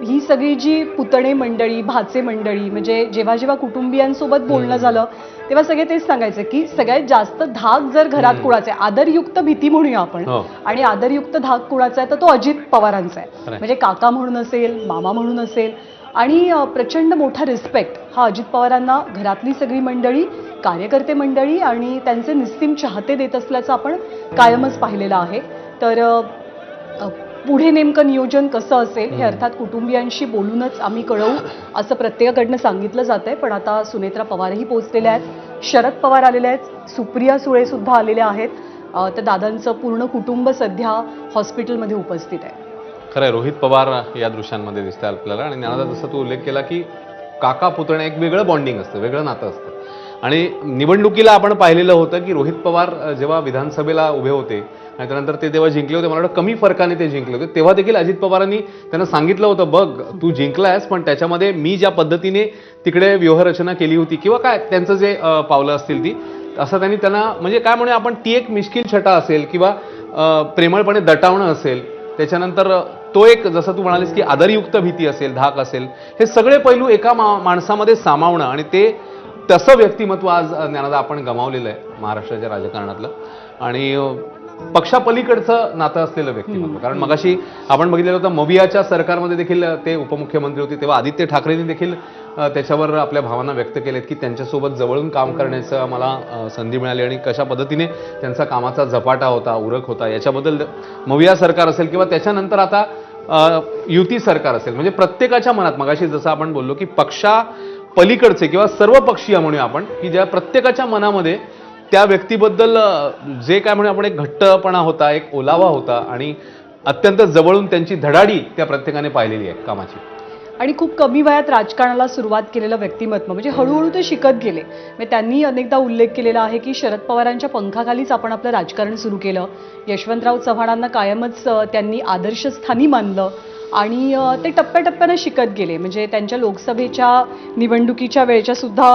ही सगळी जी पुतणे मंडळी, भाचे मंडळी, म्हणजे जेव्हा जेव्हा कुटुंबियांसोबत बोलणं झालं तेव्हा सगळे तेच सांगायचे की सगळ्यात जास्त धाक जर घरात कुणाचा आहे, आदरयुक्त भीती म्हणूया आपण, आणि आदरयुक्त धाक कुणाचा आहे तर तो अजित पवारांचा आहे. म्हणजे काका म्हणून असेल, मामा म्हणून असेल, आणि प्रचंड मोठा रिस्पेक्ट हा अजित पवारांना घरातली सगळी मंडळी, कार्यकर्ते मंडळी आणि त्यांचे निस्सीम चाहते देत असल्याचं आपण कायमच पाहिलेलं आहे. तर पुढे नेमकं नियोजन कसं असेल हे अर्थात कुटुंबियांशी बोलूनच आम्ही कळवू असं प्रत्येकाकडनं सांगितलं जात आहे. पण आता सुनेत्रा पवारही पोहोचलेल्या आहेत, शरद पवार आलेले आहेत, सुप्रिया सुळे सुद्धा आलेल्या आहेत. तर दादांचं पूर्ण कुटुंब सध्या हॉस्पिटलमध्ये उपस्थित आहे. खरंय, रोहित पवार या दृश्यांमध्ये दिसतात आपल्याला. आणि ज्ञानादा, जसं तू उल्लेख केला की काका पुतणे एक वेगळं बॉन्डिंग असतं, वेगळं नातं असतं. आणि निवडणुकीला आपण पाहिलेलं होतं की रोहित पवार जेव्हा विधानसभेला उभे होते आणि त्यानंतर ते तेव्हा जिंकले होते, मला वाटतं कमी फरकाने ते जिंकले होते, तेव्हा देखील अजित पवारांनी त्यांना सांगितलं होतं, बघ तू जिंकलायस पण त्याच्यामध्ये मी ज्या पद्धतीने तिकडे व्यूहरचना केली होती किंवा काय त्यांचं जे पावलं असतील ती असं त्यांना म्हणजे काय म्हणूया आपण, ती एक मिश्किल छटा असेल किंवा प्रेमळपणे दटावणं असेल, त्याच्यानंतर तो एक जसं तू म्हणालीस की आदरयुक्त भीती असेल, धाक असेल, हे सगळे पैलू एका माणसामध्ये सामावणं आणि ते तसं व्यक्तिमत्व आज ज्ञानदा आपण गमावलेलं आहे महाराष्ट्राच्या राजकारणातलं. आणि पक्षापलीकडचं नातं असलेलं व्यक्तिमत्व. कारण मगाशी आपण बघितलेलं होतं मवियाच्या सरकारमध्ये देखील ते उपमुख्यमंत्री होते, तेव्हा आदित्य ठाकरेंनी देखील त्याच्यावर आपल्या भावना व्यक्त केल्यात की त्यांच्यासोबत जवळून काम करण्याचं मला संधी मिळाली आणि कशा पद्धतीने त्यांचा कामाचा झपाटा होता, उरक होता, याच्याबद्दल मविया सरकार असेल किंवा त्याच्यानंतर आता युती सरकार असेल, म्हणजे प्रत्येकाच्या मनात मगाशी जसं आपण बोललो की पक्षा पलीकडचे किंवा सर्व पक्षीय म्हणूया आपण, की ज्या प्रत्येकाच्या मनामध्ये त्या व्यक्तीबद्दल जे काय म्हणूया आपण एक घट्टपणा होता, एक ओलावा होता आणि अत्यंत जवळून त्यांची धडाडी त्या प्रत्येकाने पाहिलेली आहे कामाची. आणि खूप कमी वयात राजकारणाला सुरुवात केलेलं व्यक्तिमत्व, म्हणजे हळूहळू ते शिकत गेले. म्हणजे त्यांनी अनेकदा उल्लेख केलेला आहे की शरद पवारांच्या पंखाखालीच आपण आपलं राजकारण सुरू केलं. यशवंतराव चव्हाणांना कायमच त्यांनी आदर्शस्थानी मानलं आणि ते टप्प्याटप्प्यानं शिकत गेले. म्हणजे त्यांच्या लोकसभेच्या निवडणुकीच्या वेळेच्या सुद्धा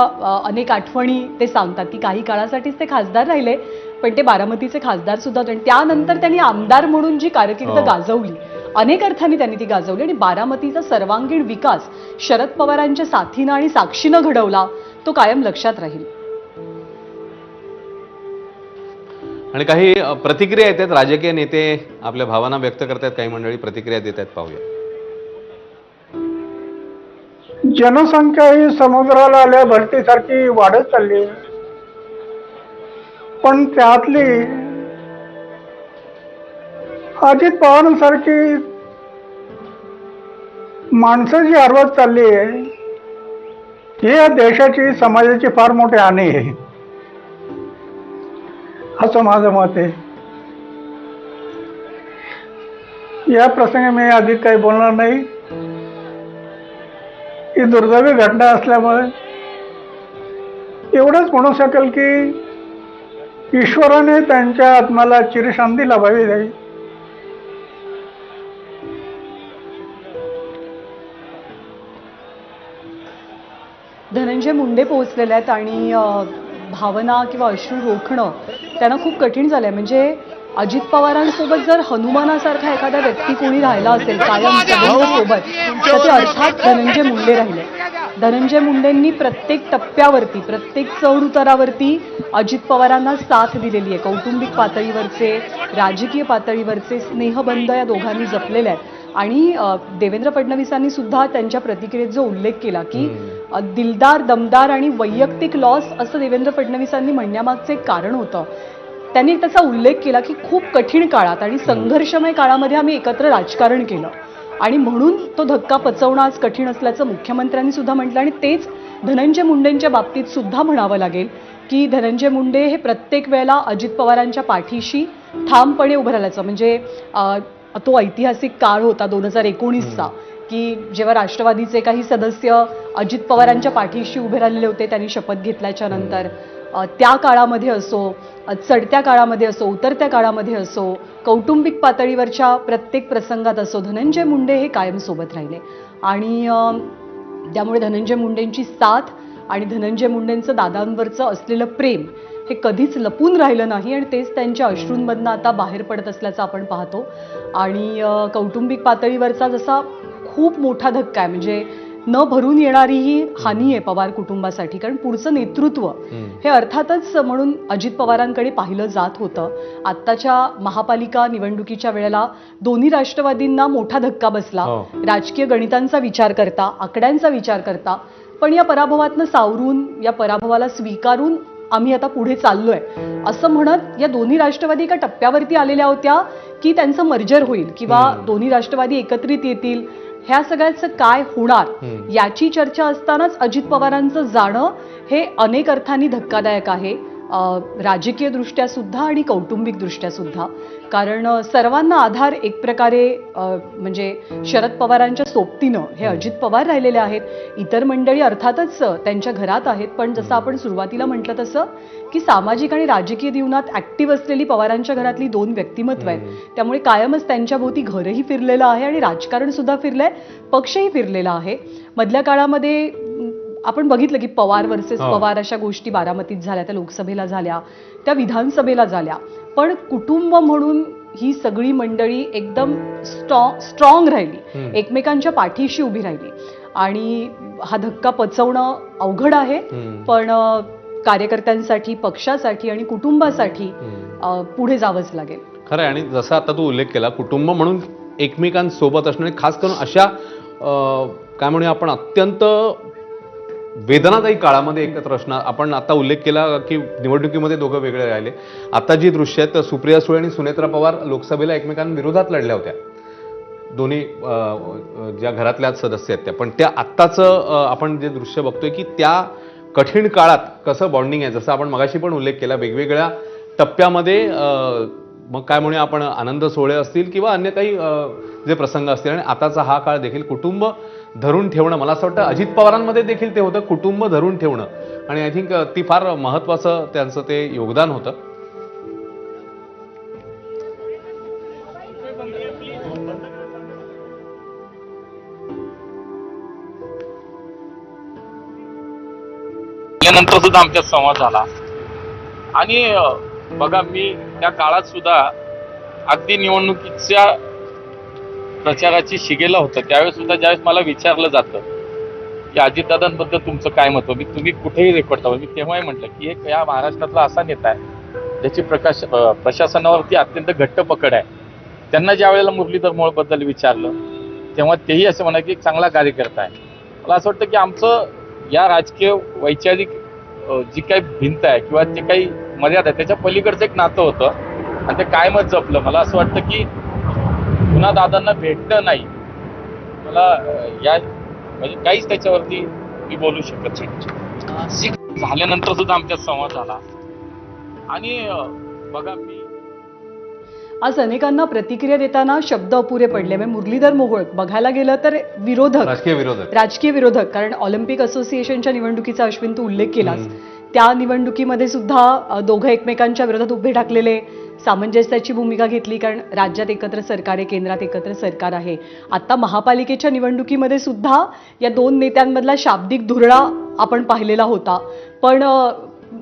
अनेक आठवणी ते सांगतात की काही काळासाठीच ते खासदार राहिले, पण ते बारामतीचे खासदार सुद्धा होते आणि त्यानंतर त्यांनी आमदार म्हणून जी कारकीर्द गाजवली, अनेक अर्थांनी त्यांनी ती गाजवली आणि बारामतीचा सर्वांगीण विकास शरद पवारांच्या साथीनं आणि साक्षीनं घडवला, तो कायम लक्षात राहील. आणि काही प्रतिक्रिया येतात, राजकीय नेते आपल्या भावना व्यक्त करतात, काही मंडळी प्रतिक्रिया देत आहेत, पाहूया. जनसंख्या ही समुद्राला आल्या भरतीसारखी वाढत चालली, पण त्यातली अजित पवारांसारखी माणसं जी हरवत चालली आहे, ही या देशाची समाजाची फार मोठी हानी आहे, असं माझं मत आहे. या प्रसंगी मी अधिक काही बोलणार नाही. ही दुर्दैवी घटना असल्यामुळे एवढंच म्हणू शकेल की ईश्वराने त्यांच्या आत्म्याला चिरशांती लाभावी द्यावी. धनंजय मुंडे पोहोचलेले आहेत आणि भावना किंवा अश्रू रोखणं त्यांना खूप कठीण झालंय. म्हणजे अजित पवारांसोबत जर हनुमानासारखा एखादा व्यक्ती कोणी राहिला असेल कायम सगळ्यांसोबत, तर ते अर्थात धनंजय मुंडे राहिले. धनंजय मुंडेंनी प्रत्येक टप्प्यावरती, प्रत्येक चढ उतारावरती अजित पवारांना साथ दिलेली आहे. कौटुंबिक पातळीवरचे, राजकीय पातळीवरचे स्नेहबंध या दोघांनी जपलेले आहेत. आणि देवेंद्र फडणवीसांनी सुद्धा त्यांच्या प्रतिक्रियेत जो उल्लेख केला की दिलदार, दमदार आणि वैयक्तिक लॉस, असं देवेंद्र फडणवीसांनी म्हणण्यामागचं एक कारण होतं. त्यांनी त्याचा उल्लेख केला की खूप कठीण काळात आणि संघर्षमय काळामध्ये आम्ही एकत्र राजकारण केलं आणि म्हणून तो धक्का पचवणं आज कठीण असल्याचं मुख्यमंत्र्यांनी सुद्धा म्हटलं. आणि तेच धनंजय मुंडेंच्या बाबतीत सुद्धा म्हणावं लागेल की धनंजय मुंडे हे प्रत्येक वेळेला अजित पवारांच्या पाठीशी ठामपणे उभं राहिल्याचं. म्हणजे तो ऐतिहासिक काळ होता 2019चा की जेव्हा राष्ट्रवादीचे काही सदस्य अजित पवारांच्या पाठीशी उभे राहिलेले होते. त्यांनी शपथ घेतल्याच्या नंतर त्या काळामध्ये असो, चढत्या काळामध्ये असो, उतरत्या काळामध्ये असो, कौटुंबिक पातळीवरच्या प्रत्येक प्रसंगात असो, धनंजय मुंडे हे कायम सोबत राहिले. आणि त्यामुळे धनंजय मुंडेंची साथ आणि धनंजय मुंडेंचं दादांवरचं असलेलं प्रेम हे कधीच लपून राहिलं नाही आणि तेच त्यांच्या अश्रूंमधनं आता बाहेर पडत असल्याचं आपण पाहतो. आणि कौटुंबिक पातळीवरचा जसा खूप मोठा धक्का आहे, म्हणजे न भरून येणारी ही हानी आहे पवार कुटुंबासाठी. कारण पुढचं नेतृत्व हे अर्थातच म्हणून अजित पवारांकडे पाहिलं जात होतं. आत्ताच्या महापालिका निवडणुकीच्या वेळेला दोन्ही राष्ट्रवादींना मोठा धक्का बसला, राजकीय गणितांचा विचार करता, आकड्यांचा विचार करता. पण या पराभवातनं सावरून, या पराभवाला स्वीकारून आम्ही आता पुढे चाललोय असं म्हणत या दोन्ही राष्ट्रवादी एका टप्प्यावरती आलेल्या होत्या की त्यांचं मर्जर होईल किंवा दोन्ही राष्ट्रवादी एकत्रित येतील. ह्या सगळ्याचं काय होणार याची चर्चा असतानाच अजित पवारांचं जाणं हे अनेक अर्थांनी धक्कादायक आहे, राजकीय दृष्ट्या सुद्धा आणि कौटुंबिक दृष्ट्या सुद्धा. कारण सर्वांना आधार एक प्रकारे म्हणजे शरद पवारांच्या सोबतीनं हे अजित पवार राहिलेले आहेत. इतर मंडळी अर्थातच त्यांच्या घरात आहेत, पण जसं आपण सुरुवातीला म्हटलं तसं की सामाजिक आणि राजकीय जीवनात ऍक्टिव्ह असलेली पवारांच्या घरातली दोन व्यक्तिमत्व आहेत. त्यामुळे कायमच त्यांच्याभोवती घरही फिरलेलं आहे आणि राजकारण सुद्धा फिरलंय, पक्षही फिरलेला आहे. मधल्या काळामध्ये आपण बघितलं की पवार वर्सेस हो. पवार अशा गोष्टी बारामतीत झाल्या, त्या लोकसभेला झाल्या, त्या विधानसभेला झाल्या, पण कुटुंब म्हणून ही सगळी मंडळी एकदम स्ट्रॉंग राहिली, एकमेकांच्या पाठीशी उभी राहिली. आणि हा धक्का पचवणं अवघड आहे, पण कार्यकर्त्यांसाठी, पक्षासाठी आणि कुटुंबासाठी पुढे जावंच लागेल. खरं आहे. आणि जसं आता तू उल्लेख केला, कुटुंब म्हणून एकमेकांसोबत असणं आणि खास करून अशा काय म्हणूया आपण अत्यंत वेदनादायी काळामध्ये एकत्र असणार. आपण आता उल्लेख केला की निवडणुकीमध्ये दोघं वेगळे राहिले. आता जी दृश्य आहेत, सुप्रिया सुळे आणि सुनेत्रा पवार लोकसभेला एकमेकांविरोधात लढल्या होत्या, दोन्ही ज्या घरातल्या सदस्य आहेत त्या. पण त्या आत्ताचं आपण जे दृश्य बघतोय की त्या कठीण काळात कसं बॉन्डिंग आहे, जसं आपण मगाशी पण उल्लेख केला, वेगवेगळ्या टप्प्यामध्ये मग काय म्हणूया आपण, आनंद सोहळे असतील किंवा अन्य काही जे प्रसंग असतील. आणि आताचा हा काळ देखील कुटुंब धरून ठेवणं, मला असं वाटतं अजित पवारांमध्ये देखील ते होतं, कुटुंब धरून ठेवणं. आणि आय थिंक ती फार महत्त्वाचं त्यांचं ते योगदान होतं. नंतर सुद्धा आमच्यात संवाद झाला. आणि बघा, मी त्या काळात सुद्धा अगदी निवडणुकीच्या प्रचाराची शिगेला होतं, त्यावेळेस सुद्धा ज्यावेळेस मला विचारलं जातं की अजितदादांबद्दल तुमचं काय मत, तुम्ही कुठेही रेकॉर्ड करा, मी तेव्हाही म्हटलं की एक या महाराष्ट्रातला असा नेता आहे ज्याची प्रशासनावरती अत्यंत घट्ट पकड आहे. त्यांना ज्या वेळेला मुरलीधर मोहोळबद्दल विचारलं तेव्हा तेही असं म्हणा की एक चांगला कार्यकर्ता आहे. मला असं वाटतं की आमचं या राजकीय वैचारिक जी काही भिंत आहे किंवा जे काही मर्यादा आहे त्याच्या पलीकडचं एक नातं होतं आणि ते कायमच जपलं. मला असं वाटतं की पुन्हा दादांना भेटणं नाही, मला या म्हणजे काहीच त्याच्यावरती मी बोलू शकत नाही. झाल्यानंतर सुद्धा आमच्यात संवाद झाला. आणि बघा, मी आज अनेकांना प्रतिक्रिया देताना शब्द अपुरे पडले. म्हणजे मुरलीधर मोहोळ बघायला गेलं तर राजकीय विरोधक, कारण ऑलिम्पिक असोसिएशनच्या निवडणुकीचा अश्विन तू उल्लेख केलास, त्या निवडणुकीमध्ये सुद्धा दोघं एकमेकांच्या विरोधात उभे ठाकलेले, सामंजस्याची भूमिका घेतली, कारण राज्यात एकत्र सरकार आहे, केंद्रात एकत्र सरकार आहे. आता महापालिकेच्या निवडणुकीमध्ये सुद्धा या दोन नेत्यांमधला शाब्दिक धुरळा आपण पाहिलेला होता. पण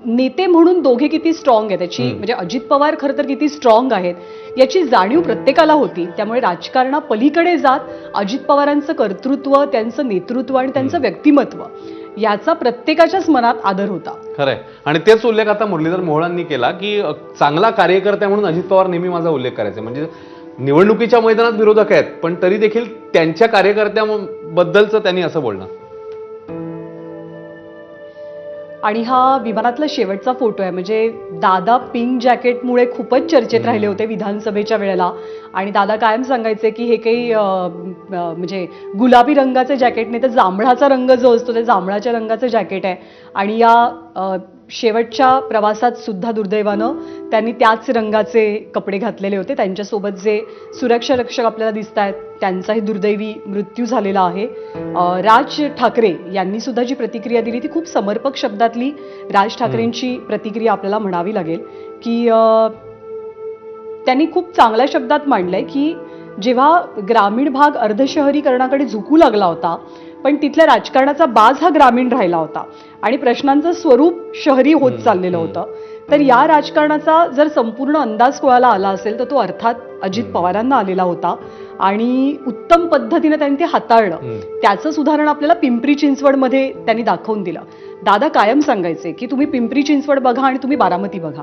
नेते म्हणून दोघे किती स्ट्रॉंग आहेत याची, म्हणजे अजित पवार खरं तर किती स्ट्रॉंग आहेत याची जाणीव प्रत्येकाला होती. त्यामुळे राजकारणा पलीकडे जात अजित पवारांचं कर्तृत्व, त्यांचं नेतृत्व आणि त्यांचं व्यक्तिमत्व याचा प्रत्येकाच्याच मनात आदर होता. खरंय. आणि तेच उल्लेख आता मुरलीधर मोहोळांनी केला की चांगला कार्यकर्ता म्हणून अजित पवार नेहमी माझा उल्लेख करायचा. म्हणजे निवडणुकीच्या मैदानात विरोधक आहेत, पण तरी देखील त्यांच्या कार्यकर्त्याबद्दलचं त्यांनी असं बोलणं. आणि हा विमानातला शेवटचा फोटो आहे. म्हणजे दादा पिंक जॅकेटमुळे खूपच चर्चेत राहिले होते विधानसभेच्या वेळेला. आणि दादा कायम सांगायचे की हे काही म्हणजे गुलाबी रंगाचं जॅकेट नाही, तर जांभळाचा रंग जो असतो त्या जांभळाच्या रंगाचं जॅकेट आहे. आणि या शेवटच्या प्रवासात सुद्धा दुर्दैवानं त्यांनी त्याच रंगाचे कपडे घातलेले होते. त्यांच्यासोबत जे सुरक्षा रक्षक आपल्याला दिसत आहेत त्यांचाही दुर्दैवी मृत्यू झालेला आहे. राज ठाकरे यांनी सुद्धा जी प्रतिक्रिया दिली ती खूप समर्पक शब्दातली राज ठाकरेंची प्रतिक्रिया आपल्याला म्हणावी लागेल की त्यांनी खूप चांगल्या शब्दात मांडलंय की जेव्हा ग्रामीण भाग अर्धशहरीकरणाकडे झुकू लागला होता, पण तिथल्या राजकारणाचा बाज हा ग्रामीण राहिला होता आणि प्रश्नांचं स्वरूप शहरी होत चाललेलं होतं. तर या राजकारणाचा जर संपूर्ण अंदाज कोणाला आला असेल तर तो अर्थात अजित पवारांना आलेला होता. आणि उत्तम पद्धतीने त्यांनी ते हाताळलं. त्याचंच उदाहरण आपल्याला पिंपरी चिंचवडमध्ये त्यांनी दाखवून दिलं. दादा कायम सांगायचे की तुम्ही पिंपरी चिंचवड बघा आणि तुम्ही बारामती बघा,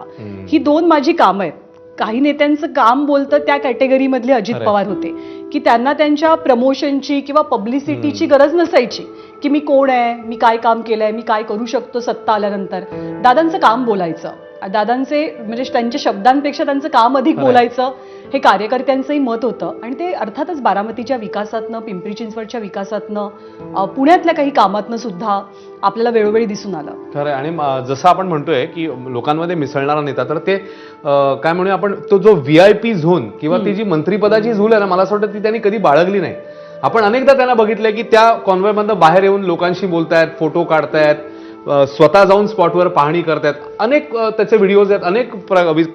ही दोन माझी कामं आहेत. काही नेत्यांचं काम बोलतं त्या कॅटेगरीमधले अजित पवार होते की त्यांना त्यांच्या प्रमोशनची किंवा पब्लिसिटीची गरज नसायची की मी कोण आहे, मी काय काम केलंय, मी काय करू शकतो सत्ता आल्यानंतर. दादांचं काम बोलायचं, दादांचे म्हणजे त्यांच्या शब्दांपेक्षा त्यांचं काम अधिक बोलायचं, हे कार्यकर्त्यांचंही मत होतं. आणि ते अर्थातच बारामतीच्या विकासातनं, पिंपरी चिंचवडच्या विकासातनं, पुण्यातल्या काही कामातनं सुद्धा आपल्याला वेळोवेळी दिसून आलं. खरं. आणि जसं आपण म्हणतोय की लोकांमध्ये मिसळणारा नेता, तर ते काय म्हणूया आपण, तो जो VIP झोन किंवा ती जी मंत्रिपदाची झूल आहे ना, मला असं वाटतं ती त्यांनी कधी बाळगली नाही. आपण अनेकदा त्यांना बघितलंय की त्या कॉन्व्हॉयमधनं बाहेर येऊन लोकांशी बोलतायत, फोटो काढतायत, स्वतः जाऊन स्पॉटवर पाहणी करतायत. अनेक त्याचे व्हिडिओज आहेत, अनेक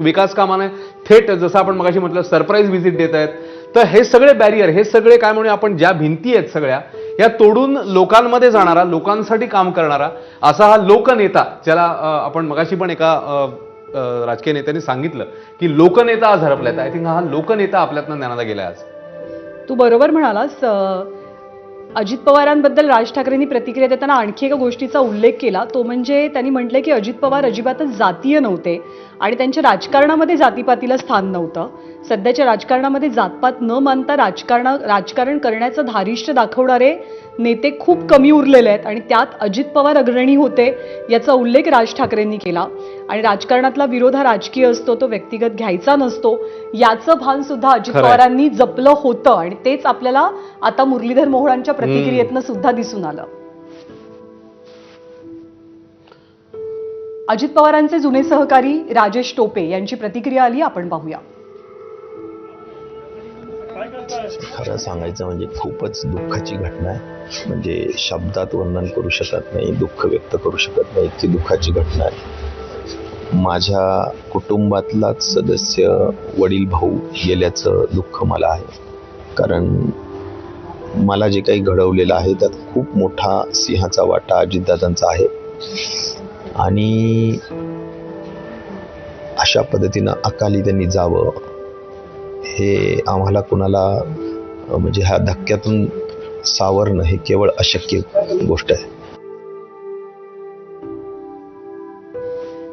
विकास कामाने थेट जसं आपण मगाशी म्हटलं सरप्राईज व्हिजिट देत आहेत. तर हे सगळे बॅरियर, हे सगळे काय म्हणूया आपण ज्या भिंती आहेत सगळ्या, या तोडून लोकांमध्ये जाणारा, लोकांसाठी काम करणारा असा हा लोकनेता, ज्याला आपण मगाशी पण एका राजकीय नेत्यांनी सांगितलं की लोकनेता आज हरपलाय. आय थिंक हा लोकनेता आपल्यातनं ज्ञानाला गेलाय आज. तू बरोबर म्हणालास. अजित पवारांबद्दल राज ठाकरेंनी प्रतिक्रिया देताना आणखी एका गोष्टीचा उल्लेख केला, तो म्हणजे त्यांनी म्हटलं की अजित पवार अजिबातच जातीय नव्हते आणि त्यांच्या राजकारणामध्ये जातीपातीला स्थान नव्हतं. सध्याच्या राजकारणामध्ये जातपात न मानता राजकारण करण्याचं धारिष्ट्य दाखवणारे नेते खूप कमी उरलेले आहेत आणि त्यात अजित पवार अग्रणी होते याचा उल्लेख राज ठाकरेंनी केला. आणि राजकारणातला विरोध हा राजकीय असतो, तो व्यक्तिगत घ्यायचा नसतो, याचं भान सुद्धा अजित खरंय. पवारांनी जपलं होतं आणि तेच आपल्याला आता मुरलीधर मोहोळांच्या प्रतिक्रियेतनं सुद्धा दिसून आलं. अजित पवारांचे जुने सहकारी राजेश टोपे यांची प्रतिक्रिया आली, आपण पाहूया. खरं सांगायचं म्हणजे खूपच दुःखाची घटना आहे. म्हणजे शब्दात वर्णन करू शकत नाही, दुःख व्यक्त करू शकत नाही, इतकी दुःखाची घटना आहे. माझ्या कुटुंबातलाच सदस्य, वडील भाऊ गेल्याचं दुःख मला आहे. कारण मला जे काही घडवलेलं आहे त्यात खूप मोठा सिंहाचा वाटा अजितदादांचा आहे. आणि अशा पद्धतीनं अकाली त्यांनी जावं हे आम्हाला कुणाला म्हणजे ह्या धक्क्यातून सावरणं हे केवळ अशक्य गोष्ट आहे.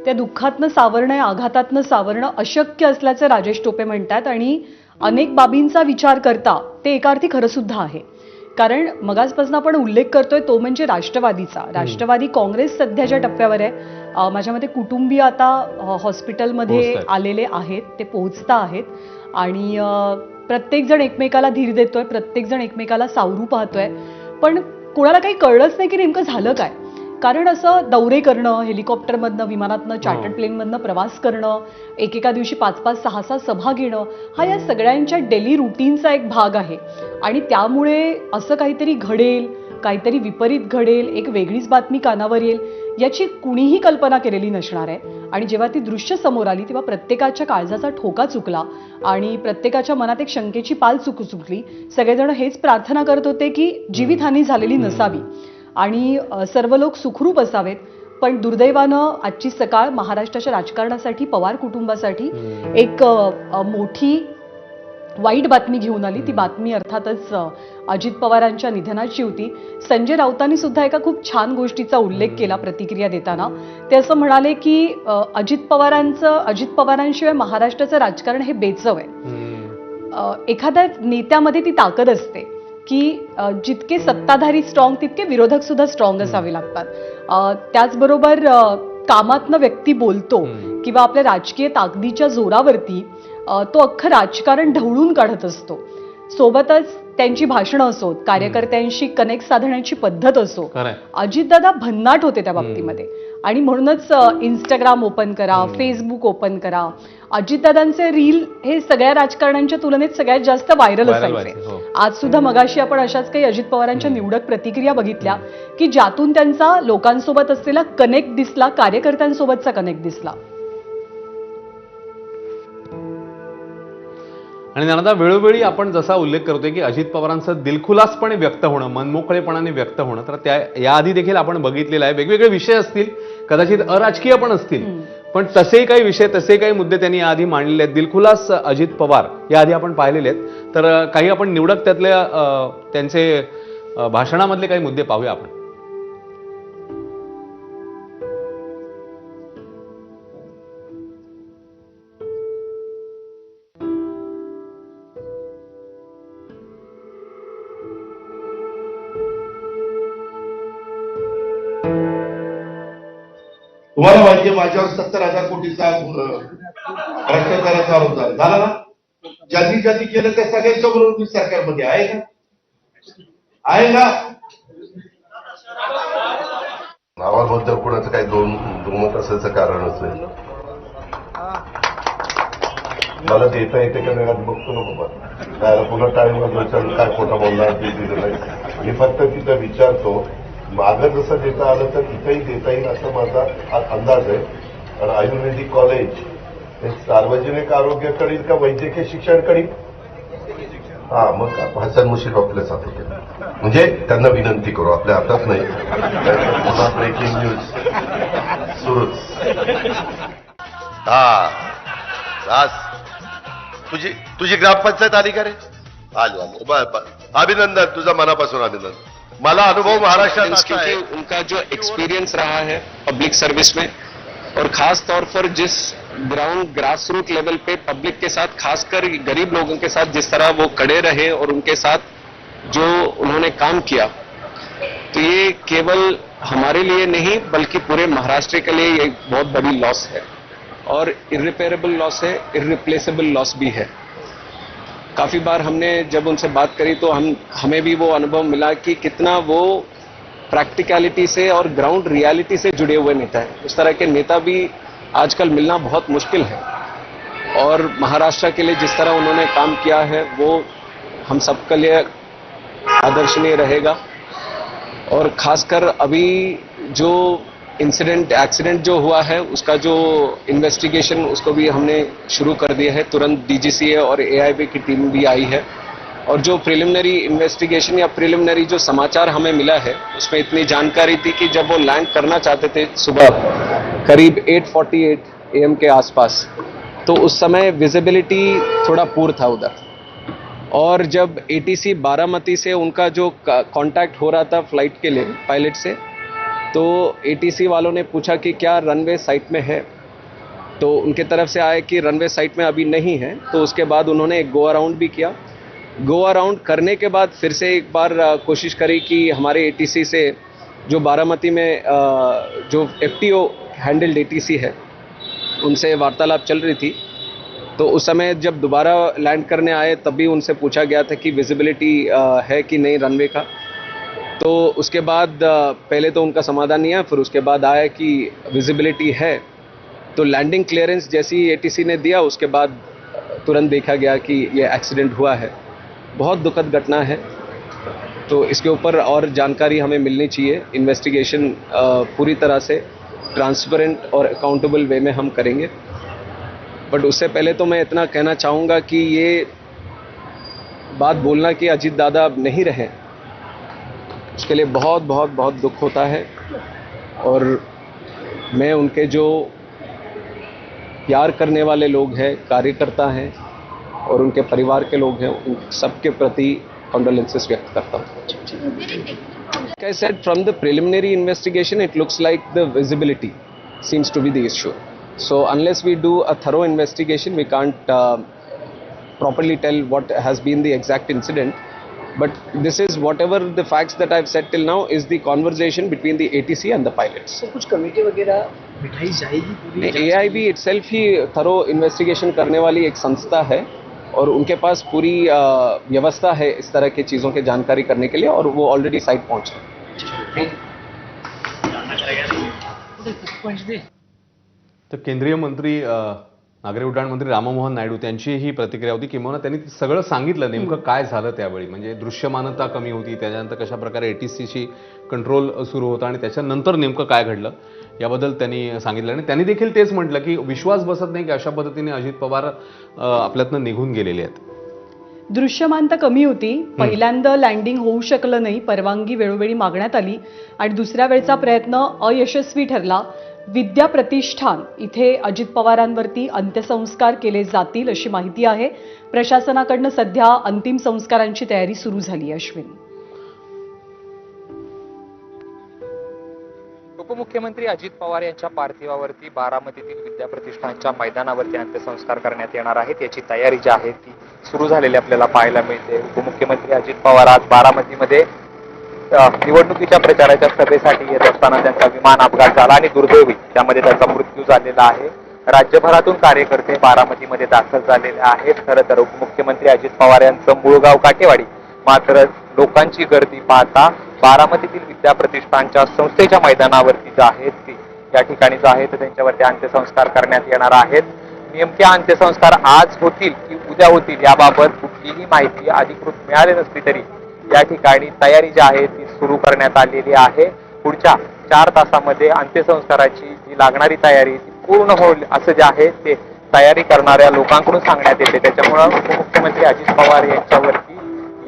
त्या दुःखातनं सावरणं, आघातातनं सावरणं अशक्य असल्याचं राजेश टोपे म्हणतात आणि अनेक बाबींचा विचार करता ते एका अर्थी खरं सुद्धा आहे. कारण मगाचपासून आपण उल्लेख करतोय तो म्हणजे राष्ट्रवादीचा. राष्ट्रवादी काँग्रेस सध्याच्या टप्प्यावर आहे. माझ्या मते कुटुंबीय आता हॉस्पिटलमध्ये पोहोचतायत. आलेले आहेत, ते पोहोचता आहेत आणि प्रत्येकजण एकमेकाला धीर देतोय, प्रत्येकजण एकमेकाला सावरू पाहतोय. पण कोणाला काही कळलंच नाही की नेमकं झालं काय. कारण असं दौरे करणं, हेलिकॉप्टरमधनं, विमानातनं, चार्टर्ड प्लेनमधनं प्रवास करणं, एकेका दिवशी 5-5, 6-6 सभा घेणं, हा या सगळ्यांच्या डेली रुटीनचा एक भाग आहे. आणि त्यामुळे असं काहीतरी घडेल, काहीतरी विपरीत घडेल, एक वेगळीच बातमी कानावर येईल, याची कुणीही कल्पना केलेली नसणार आहे. आणि जेव्हा ती दृश्य समोर आली तेव्हा प्रत्येकाच्या काळजाचा ठोका चुकला आणि प्रत्येकाच्या मनात एक शंकेची पाल चुकली. सगळेजण हेच प्रार्थना करत होते की जीवितहानी झालेली नसावी आणि सर्व लोक सुखरूप असावेत. पण दुर्दैवानं आजची सकाळ महाराष्ट्राच्या राजकारणासाठी, पवार कुटुंबासाठी एक मोठी वाईट बातमी घेऊन आली. ती बातमी अर्थातच अजित पवारांच्या निधनाची होती. संजय राऊतांनी सुद्धा एका खूप छान गोष्टीचा उल्लेख केला प्रतिक्रिया देताना. ते असं म्हणाले की अजित पवारांशिवाय महाराष्ट्राचं राजकारण हे बेचव आहे. एखाद्या नेत्यामध्ये ती ताकद असते की जितके सत्ताधारी स्ट्रॉंग तितके विरोधक सुद्धा स्ट्रॉंग असावे लागतात. त्याचबरोबर कामातनं व्यक्ती बोलतो किंवा आपल्या राजकीय ताकदीच्या जोरावरती तो अख्खं राजकारण ढवळून काढत असतो. सोबतच त्यांची भाषणं असोत, कार्यकर्त्यांशी कनेक्ट साधण्याची पद्धत असो, अजितदादा भन्नाट होते त्या बाबतीमध्ये. आणि म्हणूनच इंस्टाग्राम ओपन करा, फेसबुक ओपन करा, अजितदादांचे रील हे सगळ्या राजकारण्यांच्या तुलनेत सगळ्यात जास्त व्हायरल असायचे. आज सुद्धा मगाशी आपण अशाच काही अजित पवारांच्या निवडक प्रतिक्रिया बघितल्या की ज्यातून त्यांचा लोकांसोबत असलेला कनेक्ट दिसला, कार्यकर्त्यांसोबतचा कनेक्ट दिसला. आणि ज्ञानदा, वेळोवेळी आपण जसा उल्लेख करतोय की अजित पवारांचं दिलखुलासपणे व्यक्त होणं, मनमोकळेपणाने व्यक्त होणं, तर त्या याआधी देखील आपण बघितलेलं आहे. वेगवेगळे विषय असतील, कदाचित अराजकीय पण असतील, पण तसेही काही विषय, तसे काही मुद्दे त्यांनी याआधी मांडलेले आहेत. दिलखुलास अजित पवार याआधी आपण पाहिलेले आहेत. तर काही आपण निवडक त्यातल्या त्यांचे भाषणामधले काही मुद्दे पाहूया आपण. तुम्हाला माहितीये माझ्यावर 70,000 कोटीचा भ्रष्टाचाराचा आरोप झाला ना. ज्यांनी ज्यांनी केलं त्या सगळ्यांच्या बरोबर मी सरकारमध्ये आहे का? आहे ना. नावाबद्दल कोणाचं काही दुमत असायचं कारणच नाही. मला देता येते का नाही बघतो ना बाबा. काय पुन्हा टाळी वाजवायचं, काय खोटं बोलणार ते दिलं नाही. मी फक्त तिथं विचारतो, मागं जसं देता आलं तर इथंही देता येईल असं माझा अंदाज आहे. कारण आयुर्वेदिक कॉलेज हे सार्वजनिक आरोग्य करील का वैद्यकीय शिक्षण करील? मग हसन मुश्रीफ आपल्या साथ होते. म्हणजे त्यांना विनंती करू, आपल्या हातात नाही. पुन्हा ब्रेकिंग न्यूज सुरूच. तुझी ग्रामपंचायत आली का रे? आली. अभिनंदन, तुझा मनापासून अभिनंदन. मला अनुभव महाराष्ट्रात असा आहे, उनका जो एक्सपीरियंस रहा है पब्लिक सर्विस में, और खास तौर पर जिस ग्रास रूट लेवल पे पब्लिक के साथ, खासकर गरीब लोगों के साथ जिस तरह वो खड़े रहे और उनके साथ जो उन्होंने काम किया, तो ये केवल हमारे लिए नहीं बल्कि पूरे महाराष्ट्र के लिए एक बहुत बड़ी लॉस है, और इररिपेरेबल लॉस है, इररिप्लेसेबल लॉस भी है. काफी बार हमने जब उनसे बात करी तो हमें भी वो अनुभव मिला कि कितना वो प्रैक्टिकलिटी से और ग्राउंड रियलिटी से जुड़े हुए नेता है. उस तरह के नेता भी आजकल मिलना बहुत मुश्किल है, और महाराष्ट्र के लिए जिस तरह उन्होंने काम किया है वो हम सबके लिए आदर्शनीय रहेगा. और खासकर अभी जो एक्सीडेंट जो हुआ है उसका जो इन्वेस्टिगेशन, उसको भी हमने शुरू कर दिया है. तुरंत डीजीसीए और एआईबी की टीम भी आई है, और जो प्रिलिमिनरी इन्वेस्टिगेशन या प्रिलिमिनरी जो समाचार हमें मिला है उसमें इतनी जानकारी थी कि जब वो लैंड करना चाहते थे सुबह करीब 8:48 AM के आसपास, तो उस समय विजिबिलिटी थोड़ा पूर था उधर. और जब एटीसी बारामती से उनका जो कांटेक्ट हो रहा था फ्लाइट के लिए पायलट से, तो एटीसी वालों ने पूछा कि क्या रनवे साइट में है, तो उनके तरफ से आया कि रनवे साइट में अभी नहीं है. तो उसके बाद उन्होंने एक गो अराउंड भी किया. गो अराउंड करने के बाद फिर से एक बार कोशिश करी कि हमारे एटीसी से जो बारामती में जो एफटीओ हैंडल्ड एटीसी है उनसे वार्तालाप चल रही थी. तो उस समय जब दोबारा लैंड करने आए तब भी उनसे पूछा गया था कि विजिबिलिटी है कि नहीं रनवे का. तो उसके बाद पहले तो उनका समाधान नहीं आया, फिर उसके बाद आया कि विजिबिलिटी है. तो लैंडिंग क्लियरेंस जैसी एटीसी ने दिया उसके बाद तुरंत देखा गया कि ये एक्सीडेंट हुआ है. बहुत दुखद घटना है, तो इसके ऊपर और जानकारी हमें मिलनी चाहिए. इन्वेस्टिगेशन पूरी तरह से ट्रांसपेरेंट और अकाउंटेबल वे में हम करेंगे. बट उससे पहले तो मैं इतना कहना चाहूँगा कि ये बात बोलना कि अजीत दादा अब नहीं रहे, उसके लिए बहुत बहुत बहुत दुख होता है. और मैं उनके जो प्यार करने वाले लोग हैं, कार्यकर्ता हैं, और उनके परिवार के लोग हैं, उन सबके प्रति कंडोलेंसेस व्यक्त करता हूँ. Like I said, from the preliminary investigation, it looks like the visibility seems to be the issue. So unless we do a thorough investigation, we can't properly tell what has been the exact incident. But this is whatever the facts that I've said till now is the conversation between the ATC and the pilots. तो कुछ committee वगैरह बिठाई जाएगी पूरी? AIB itself ही thorough investigation करने वाली एक संस्था है, और उनके पास पूरी व्यवस्था है इस तरह की चीज़ों की जानकारी करने के लिए, और वो ऑलरेडी साइट पहुंच गए. तर केंद्रीय मंत्री नागरी उड्डाण मंत्री राममोहन नायडू त्यांची ही प्रतिक्रिया होती. किंवा त्यांनी सगळं सांगितलं नेमकं काय झालं त्यावेळी. म्हणजे दृश्यमानता कमी होती, त्याच्यानंतर कशा प्रकारे एटीसीची कंट्रोल सुरू होता आणि त्याच्यानंतर नेमकं काय घडलं याबद्दल त्यांनी सांगितलं. आणि त्यांनी देखील तेच म्हटलं की विश्वास बसत नाही की अशा पद्धतीने अजित पवार आपल्यातनं निघून गेलेले आहेत. दृश्यमानता कमी होती, पहिल्यांदा लँडिंग होऊ शकलं नाही, परवानगी वेळोवेळी मागण्यात आली आणि दुसऱ्या वेळचा प्रयत्न अयशस्वी ठरला. विद्या प्रतिष्ठान इथे अजित पवारांवरती अंत्यसंस्कार केले जातील अशी माहिती आहे. प्रशासनाकडनं सध्या अंतिम संस्कारांची तयारी सुरू झाली. अश्विन. उपमुख्यमंत्री अजित पवार यांच्या पार्थिवावरती बारामतीतील विद्या प्रतिष्ठानच्या मैदानावरती अंत्यसंस्कार करण्यात येणार आहेत. याची तयारी जी आहे ती सुरू झालेली आपल्याला पाहायला मिळते. उपमुख्यमंत्री अजित पवार आज बारामतीमध्ये निवडणुकीच्या प्रचाराच्या सभेसाठी येत असताना त्यांचा विमान अपघात झाला आणि दुर्दैवी त्यामध्ये त्यांचा मृत्यू झालेला आहे. राज्यभरातून कार्यकर्ते बारामतीमध्ये दाखल झालेले आहेत. खरं तर उपमुख्यमंत्री अजित पवार यांचं मूळ गाव काटेवाडी, मात्र लोकांची गर्दी पाहता बारामतीतील विद्या प्रतिष्ठानच्या संस्थेच्या मैदानावरती जे आहेत ती या ठिकाणी जो आहे त्यांच्यावरती अंत्यसंस्कार करण्यात येणार आहेत. नेमके अंत्यसंस्कार आज होतील की उद्या होतील याबाबत कुठलीही माहिती अधिकृत मिळाली नसली तरी या ठिकाणी तयारी जी आहे ती सुरू करण्यात आलेली आहे. पुढच्या 4 तासामध्ये अंत्यसंस्काराची जी लागणारी तयारी ती पूर्ण होईल असं जे आहे ते तयारी करणाऱ्या लोकांकडून सांगण्यात येते. त्याच्यामुळे उपमुख्यमंत्री अजित पवार यांच्यावरती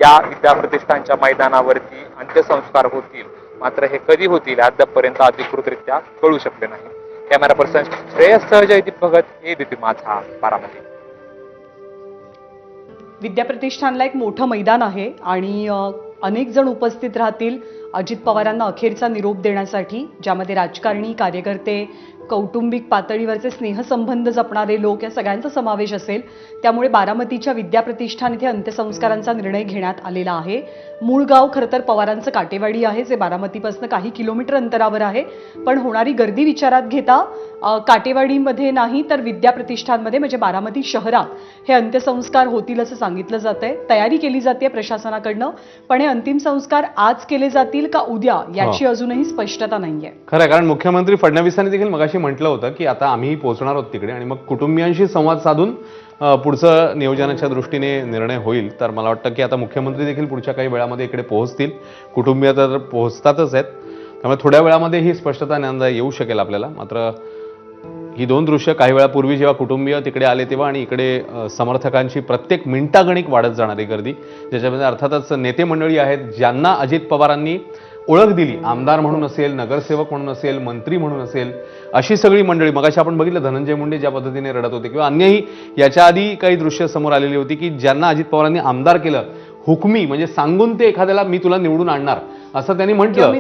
या विद्याप्रतिष्ठानच्या मैदानावरती अंत्यसंस्कार होतील, मात्र हे कधी होतील अद्यापपर्यंत अधिकृतरित्या कळू शकले नाही. कॅमेरा पर्सन श्रेयससह जयदीप भगत, एबीपी माझा, बारामती. विद्याप्रतिष्ठानला एक मोठं मैदान आहे आणि अनेक जण उपस्थित राहतील अजित पवारांना अखेरचा निरोप देण्यासाठी, ज्यामध्ये राजकारणी, कार्यकर्ते, कौटुंबिक पातळीवरचे स्नेहसंबंध जपणारे लोक या सगळ्यांचा समावेश असेल. त्यामुळे बारामतीच्या विद्याप्रतिष्ठान इथे अंत्यसंस्कारांचा निर्णय घेण्यात आलेला आहे. मूळ गाव खरं तर पवारांचं काटेवाडी आहे, जे बारामतीपासून काही किलोमीटर अंतरावर आहे. पण होणारी गर्दी विचारात घेता काटेवाडीमध्ये नाही तर विद्याप्रतिष्ठानमध्ये म्हणजे बारामती शहरात हे अंत्यसंस्कार होतील असं सांगितलं जात आहे. तयारी केली जाते प्रशासनाकडनं, पण हे अंतिम संस्कार आज केले जातील का उद्या याची अजूनही स्पष्टता नाहीये. खरं आहे, कारण मुख्यमंत्री फडणवीसांनी देखील मगाशी म्हटलं होतं की आता आम्ही पोहोचणार आहोत तिकडे आणि मग कुटुंबियांशी संवाद साधून पुढचं नियोजनाच्या दृष्टीने निर्णय होईल. तर मला वाटतं की आता मुख्यमंत्री देखील पुढच्या काही वेळामध्ये इकडे पोहोचतील. कुटुंबीय तर पोहोचतातच आहेत, त्यामुळे थोड्या वेळामध्ये ही स्पष्टता ज्ञान येऊ शकेल आपल्याला. मात्र ही दोन दृश्य काही वेळापूर्वी जेव्हा कुटुंबीय तिकडे आले तेव्हा आणि इकडे समर्थकांची प्रत्येक मिनिटागणिक वाढत जाणारी गर्दी, ज्याच्यामध्ये अर्थातच नेते मंडळी आहेत ज्यांना अजित पवारांनी ओळख दिली, आमदार म्हणून असेल, नगरसेवक म्हणून असेल, मंत्री म्हणून असेल, अशी सगळी मंडळी. मगाशी आपण बघितलं धनंजय मुंडे ज्या पद्धतीने रडत होते, किंवा अन्यही याच्या आधी काही दृश्य समोर आलेली होती की ज्यांना अजित पवारांनी आमदार केलं, हुकमी म्हणजे सांगून ते एखाद्याला मी तुला निवडून आणणार असं त्यांनी म्हटलं, मी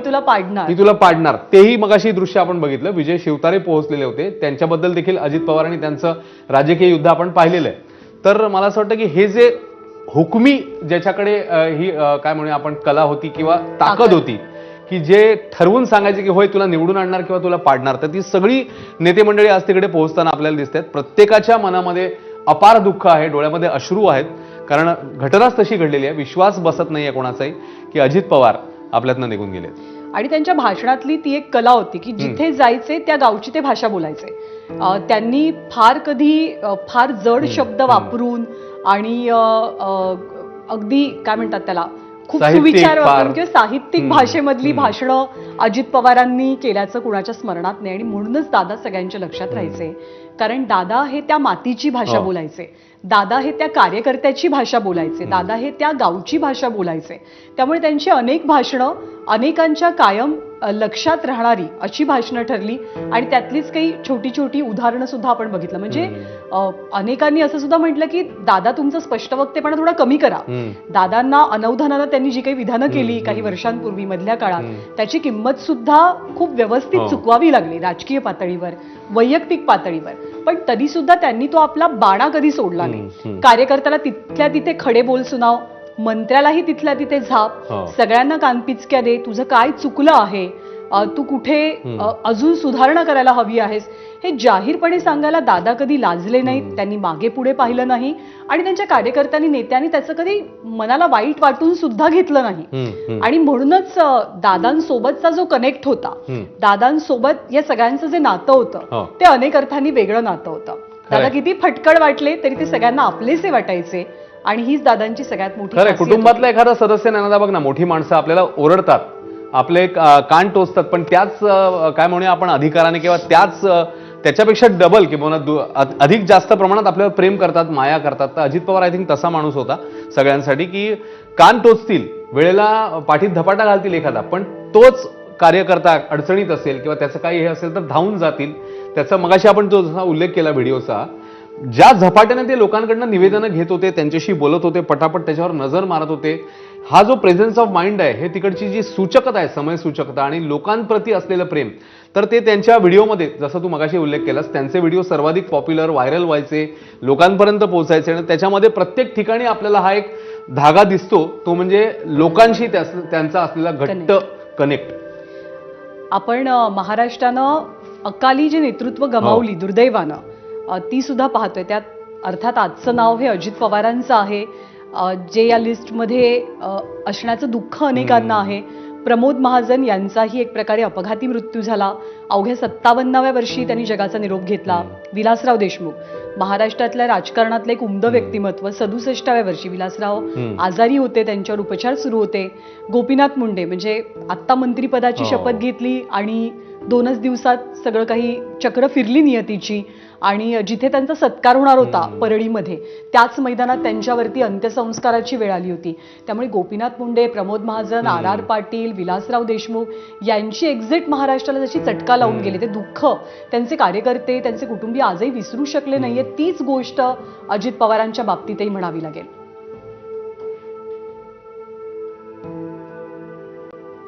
तुला पाडणार, तेही मगाशी दृश्य आपण बघितलं. विजय शिवतारे पोहोचलेले होते, त्यांच्याबद्दल देखील अजित पवारांनी त्यांचं राजकीय युद्ध आपण पाहिलेलं आहे. तर मला असं वाटतं की हे जे हुकमी ज्याच्याकडे ही काय म्हणूया आपण कला होती किंवा ताकद होती की जे ठरवून सांगायचे की होय तुला निवडून आणणार किंवा तुला पाडणार, तर ती सगळी नेते मंडळी आज तिकडे पोहोचताना आपल्याला दिसत आहेत. प्रत्येकाच्या मनामध्ये अपार दुःख आहे, डोळ्यामध्ये अश्रू आहेत, कारण घटनाच तशी घडलेली आहे. विश्वास बसत नाहीये कोणाचाही की अजित पवार आपल्यातनं निघून गेले. आणि त्यांच्या भाषणातली ती एक कला होती की जिथे जायचे त्या गावची ते भाषा बोलायचे. त्यांनी फार जड शब्द वापरून आणि अगदी काय म्हणतात त्याला खूप सुविचार वापरून किंवा साहित्यिक भाषेमधली भाषणं अजित पवारांनी केल्याचं कुणाच्या स्मरणात नाही. आणि म्हणूनच दादा सगळ्यांच्या लक्षात राहायचे, कारण दादा हे त्या मातीची भाषा बोलायचे, दादा हे त्या कार्यकर्त्याची भाषा बोलायचे, दादा हे त्या गावची भाषा बोलायचे. त्यामुळे त्यांची अनेक भाषणं अनेकांच्या कायम लक्षात राहणारी अशी भाषणं ठरली. आणि त्यातलीच काही छोटी छोटी उदाहरणं सुद्धा आपण बघितलं. म्हणजे अनेकांनी असं सुद्धा म्हटलं की दादा तुमचं स्पष्टवक्तेपणा थोडा कमी करा. दादांना अनवधानानं त्यांनी जी काही विधानं केली काही वर्षांपूर्वी मधल्या काळात, त्याची किंमत सुद्धा खूप व्यवस्थित चुकवावी लागली राजकीय पातळीवर, वैयक्तिक पातळीवर. पण तरी सुद्धा त्यांनी तो आपला बाणा कधी सोडला नाही. कार्यकर्त्याला तिथल्या तिथे खडे बोल सुनाव, मंत्र्यालाही तिथल्या तिथे झाप, सगळ्यांना कानपिचक्या दे, तुझं काय चुकलं आहे, तू कुठे अजून सुधारणा करायला हवी आहेस, हे जाहीरपणे सांगायला दादा कधी लाजले नाहीत. त्यांनी मागे पुढे पाहिलं नाही आणि त्यांच्या कार्यकर्त्यांनी, नेत्यांनी त्याचं कधी मनाला वाईट वाटून सुद्धा घेतलं नाही. आणि म्हणूनच दादांसोबतचा जो कनेक्ट होता, दादांसोबत या सगळ्यांचं जे नातं होतं ते अनेक अर्थांनी वेगळं नातं होतं. दादा किती फटकळ वाटले तरी ते सगळ्यांना आपलेसे वाटायचे. आणि हीच दादांची सगळ्यात मोठी खरं. कुटुंबातला एखादा सदस्य नाना बघ ना, मोठी माणसं आपल्याला ओरडतात, आपले कान टोचतात, पण त्याच काय म्हणूया आपण अधिकाराने किंवा त्याच्यापेक्षा डबल किंवा अधिक जास्त प्रमाणात आपल्यावर प्रेम करतात, माया करतात. तर अजित पवार आय थिंक तसा माणूस होता सगळ्यांसाठी की कान टोचतील, वेळेला पाठीत धपाटा घालतील एखादा, पण तोच कार्यकर्ता अडचणीत असेल किंवा त्याचं काही हे असेल तर धावून जातील. त्याचा मगाशी आपण जो जसा उल्लेख केला व्हिडिओचा, ज्या झपाट्याने ते लोकांकडनं निवेदनं घेत होते, त्यांच्याशी बोलत होते, पटापट त्याच्यावर नजर मारत होते, हा जो प्रेझेन्स ऑफ माइंड आहे, हे तिकडची जी सूचकता आहे, समय सूचकता आणि लोकांप्रती असलेलं प्रेम, तर ते त्यांच्या व्हिडिओमध्ये, जसं तू मगाशी उल्लेख केलास, त्यांचे व्हिडिओ सर्वाधिक पॉप्युलर, व्हायरल व्हायचे, लोकांपर्यंत पोहोचायचे. आणि त्याच्यामध्ये प्रत्येक ठिकाणी आपल्याला हा एक धागा दिसतो, तो म्हणजे लोकांशी त्यांचा असलेला घट्ट कनेक्ट. आपण महाराष्ट्रानं अकाली जे नेतृत्व गमावली दुर्दैवानं, ती सुद्धा पाहतोय. त्यात अर्थात आजचं नाव हे अजित पवारांचं आहे, जे या लिस्टमध्ये असण्याचं दुःख अनेकांना आहे. प्रमोद महाजन यांचाही एक प्रकारे अपघाती मृत्यू झाला. अवघ्या 57व्या वर्षी त्यांनी जगाचा निरोप घेतला. विलासराव देशमुख, महाराष्ट्रातल्या राजकारणातलं एक उमदं व्यक्तिमत्व, 67व्या वर्षी विलासराव आजारी होते, त्यांच्यावर उपचार सुरू होते. गोपीनाथ मुंडे म्हणजे आत्ता मंत्रिपदाची शपथ घेतली आणि 2च दिवसात सगळं काही चक्र फिरली नियतीची आणि जिथे त्यांचा सत्कार होणार होता परळीमध्ये त्याच मैदानात त्यांच्यावरती अंत्यसंस्काराची वेळ आली होती. त्यामुळे गोपीनाथ मुंडे, प्रमोद महाजन, RR पाटील, विलासराव देशमुख यांची एक्झिट महाराष्ट्राला जशी चटका लावून गेली, ते दुःख त्यांचे कार्यकर्ते, त्यांचे कुटुंबीय आजही विसरू शकले नाहीये. तीच गोष्ट अजित पवारांच्या बाबतीतही म्हणावी लागेल.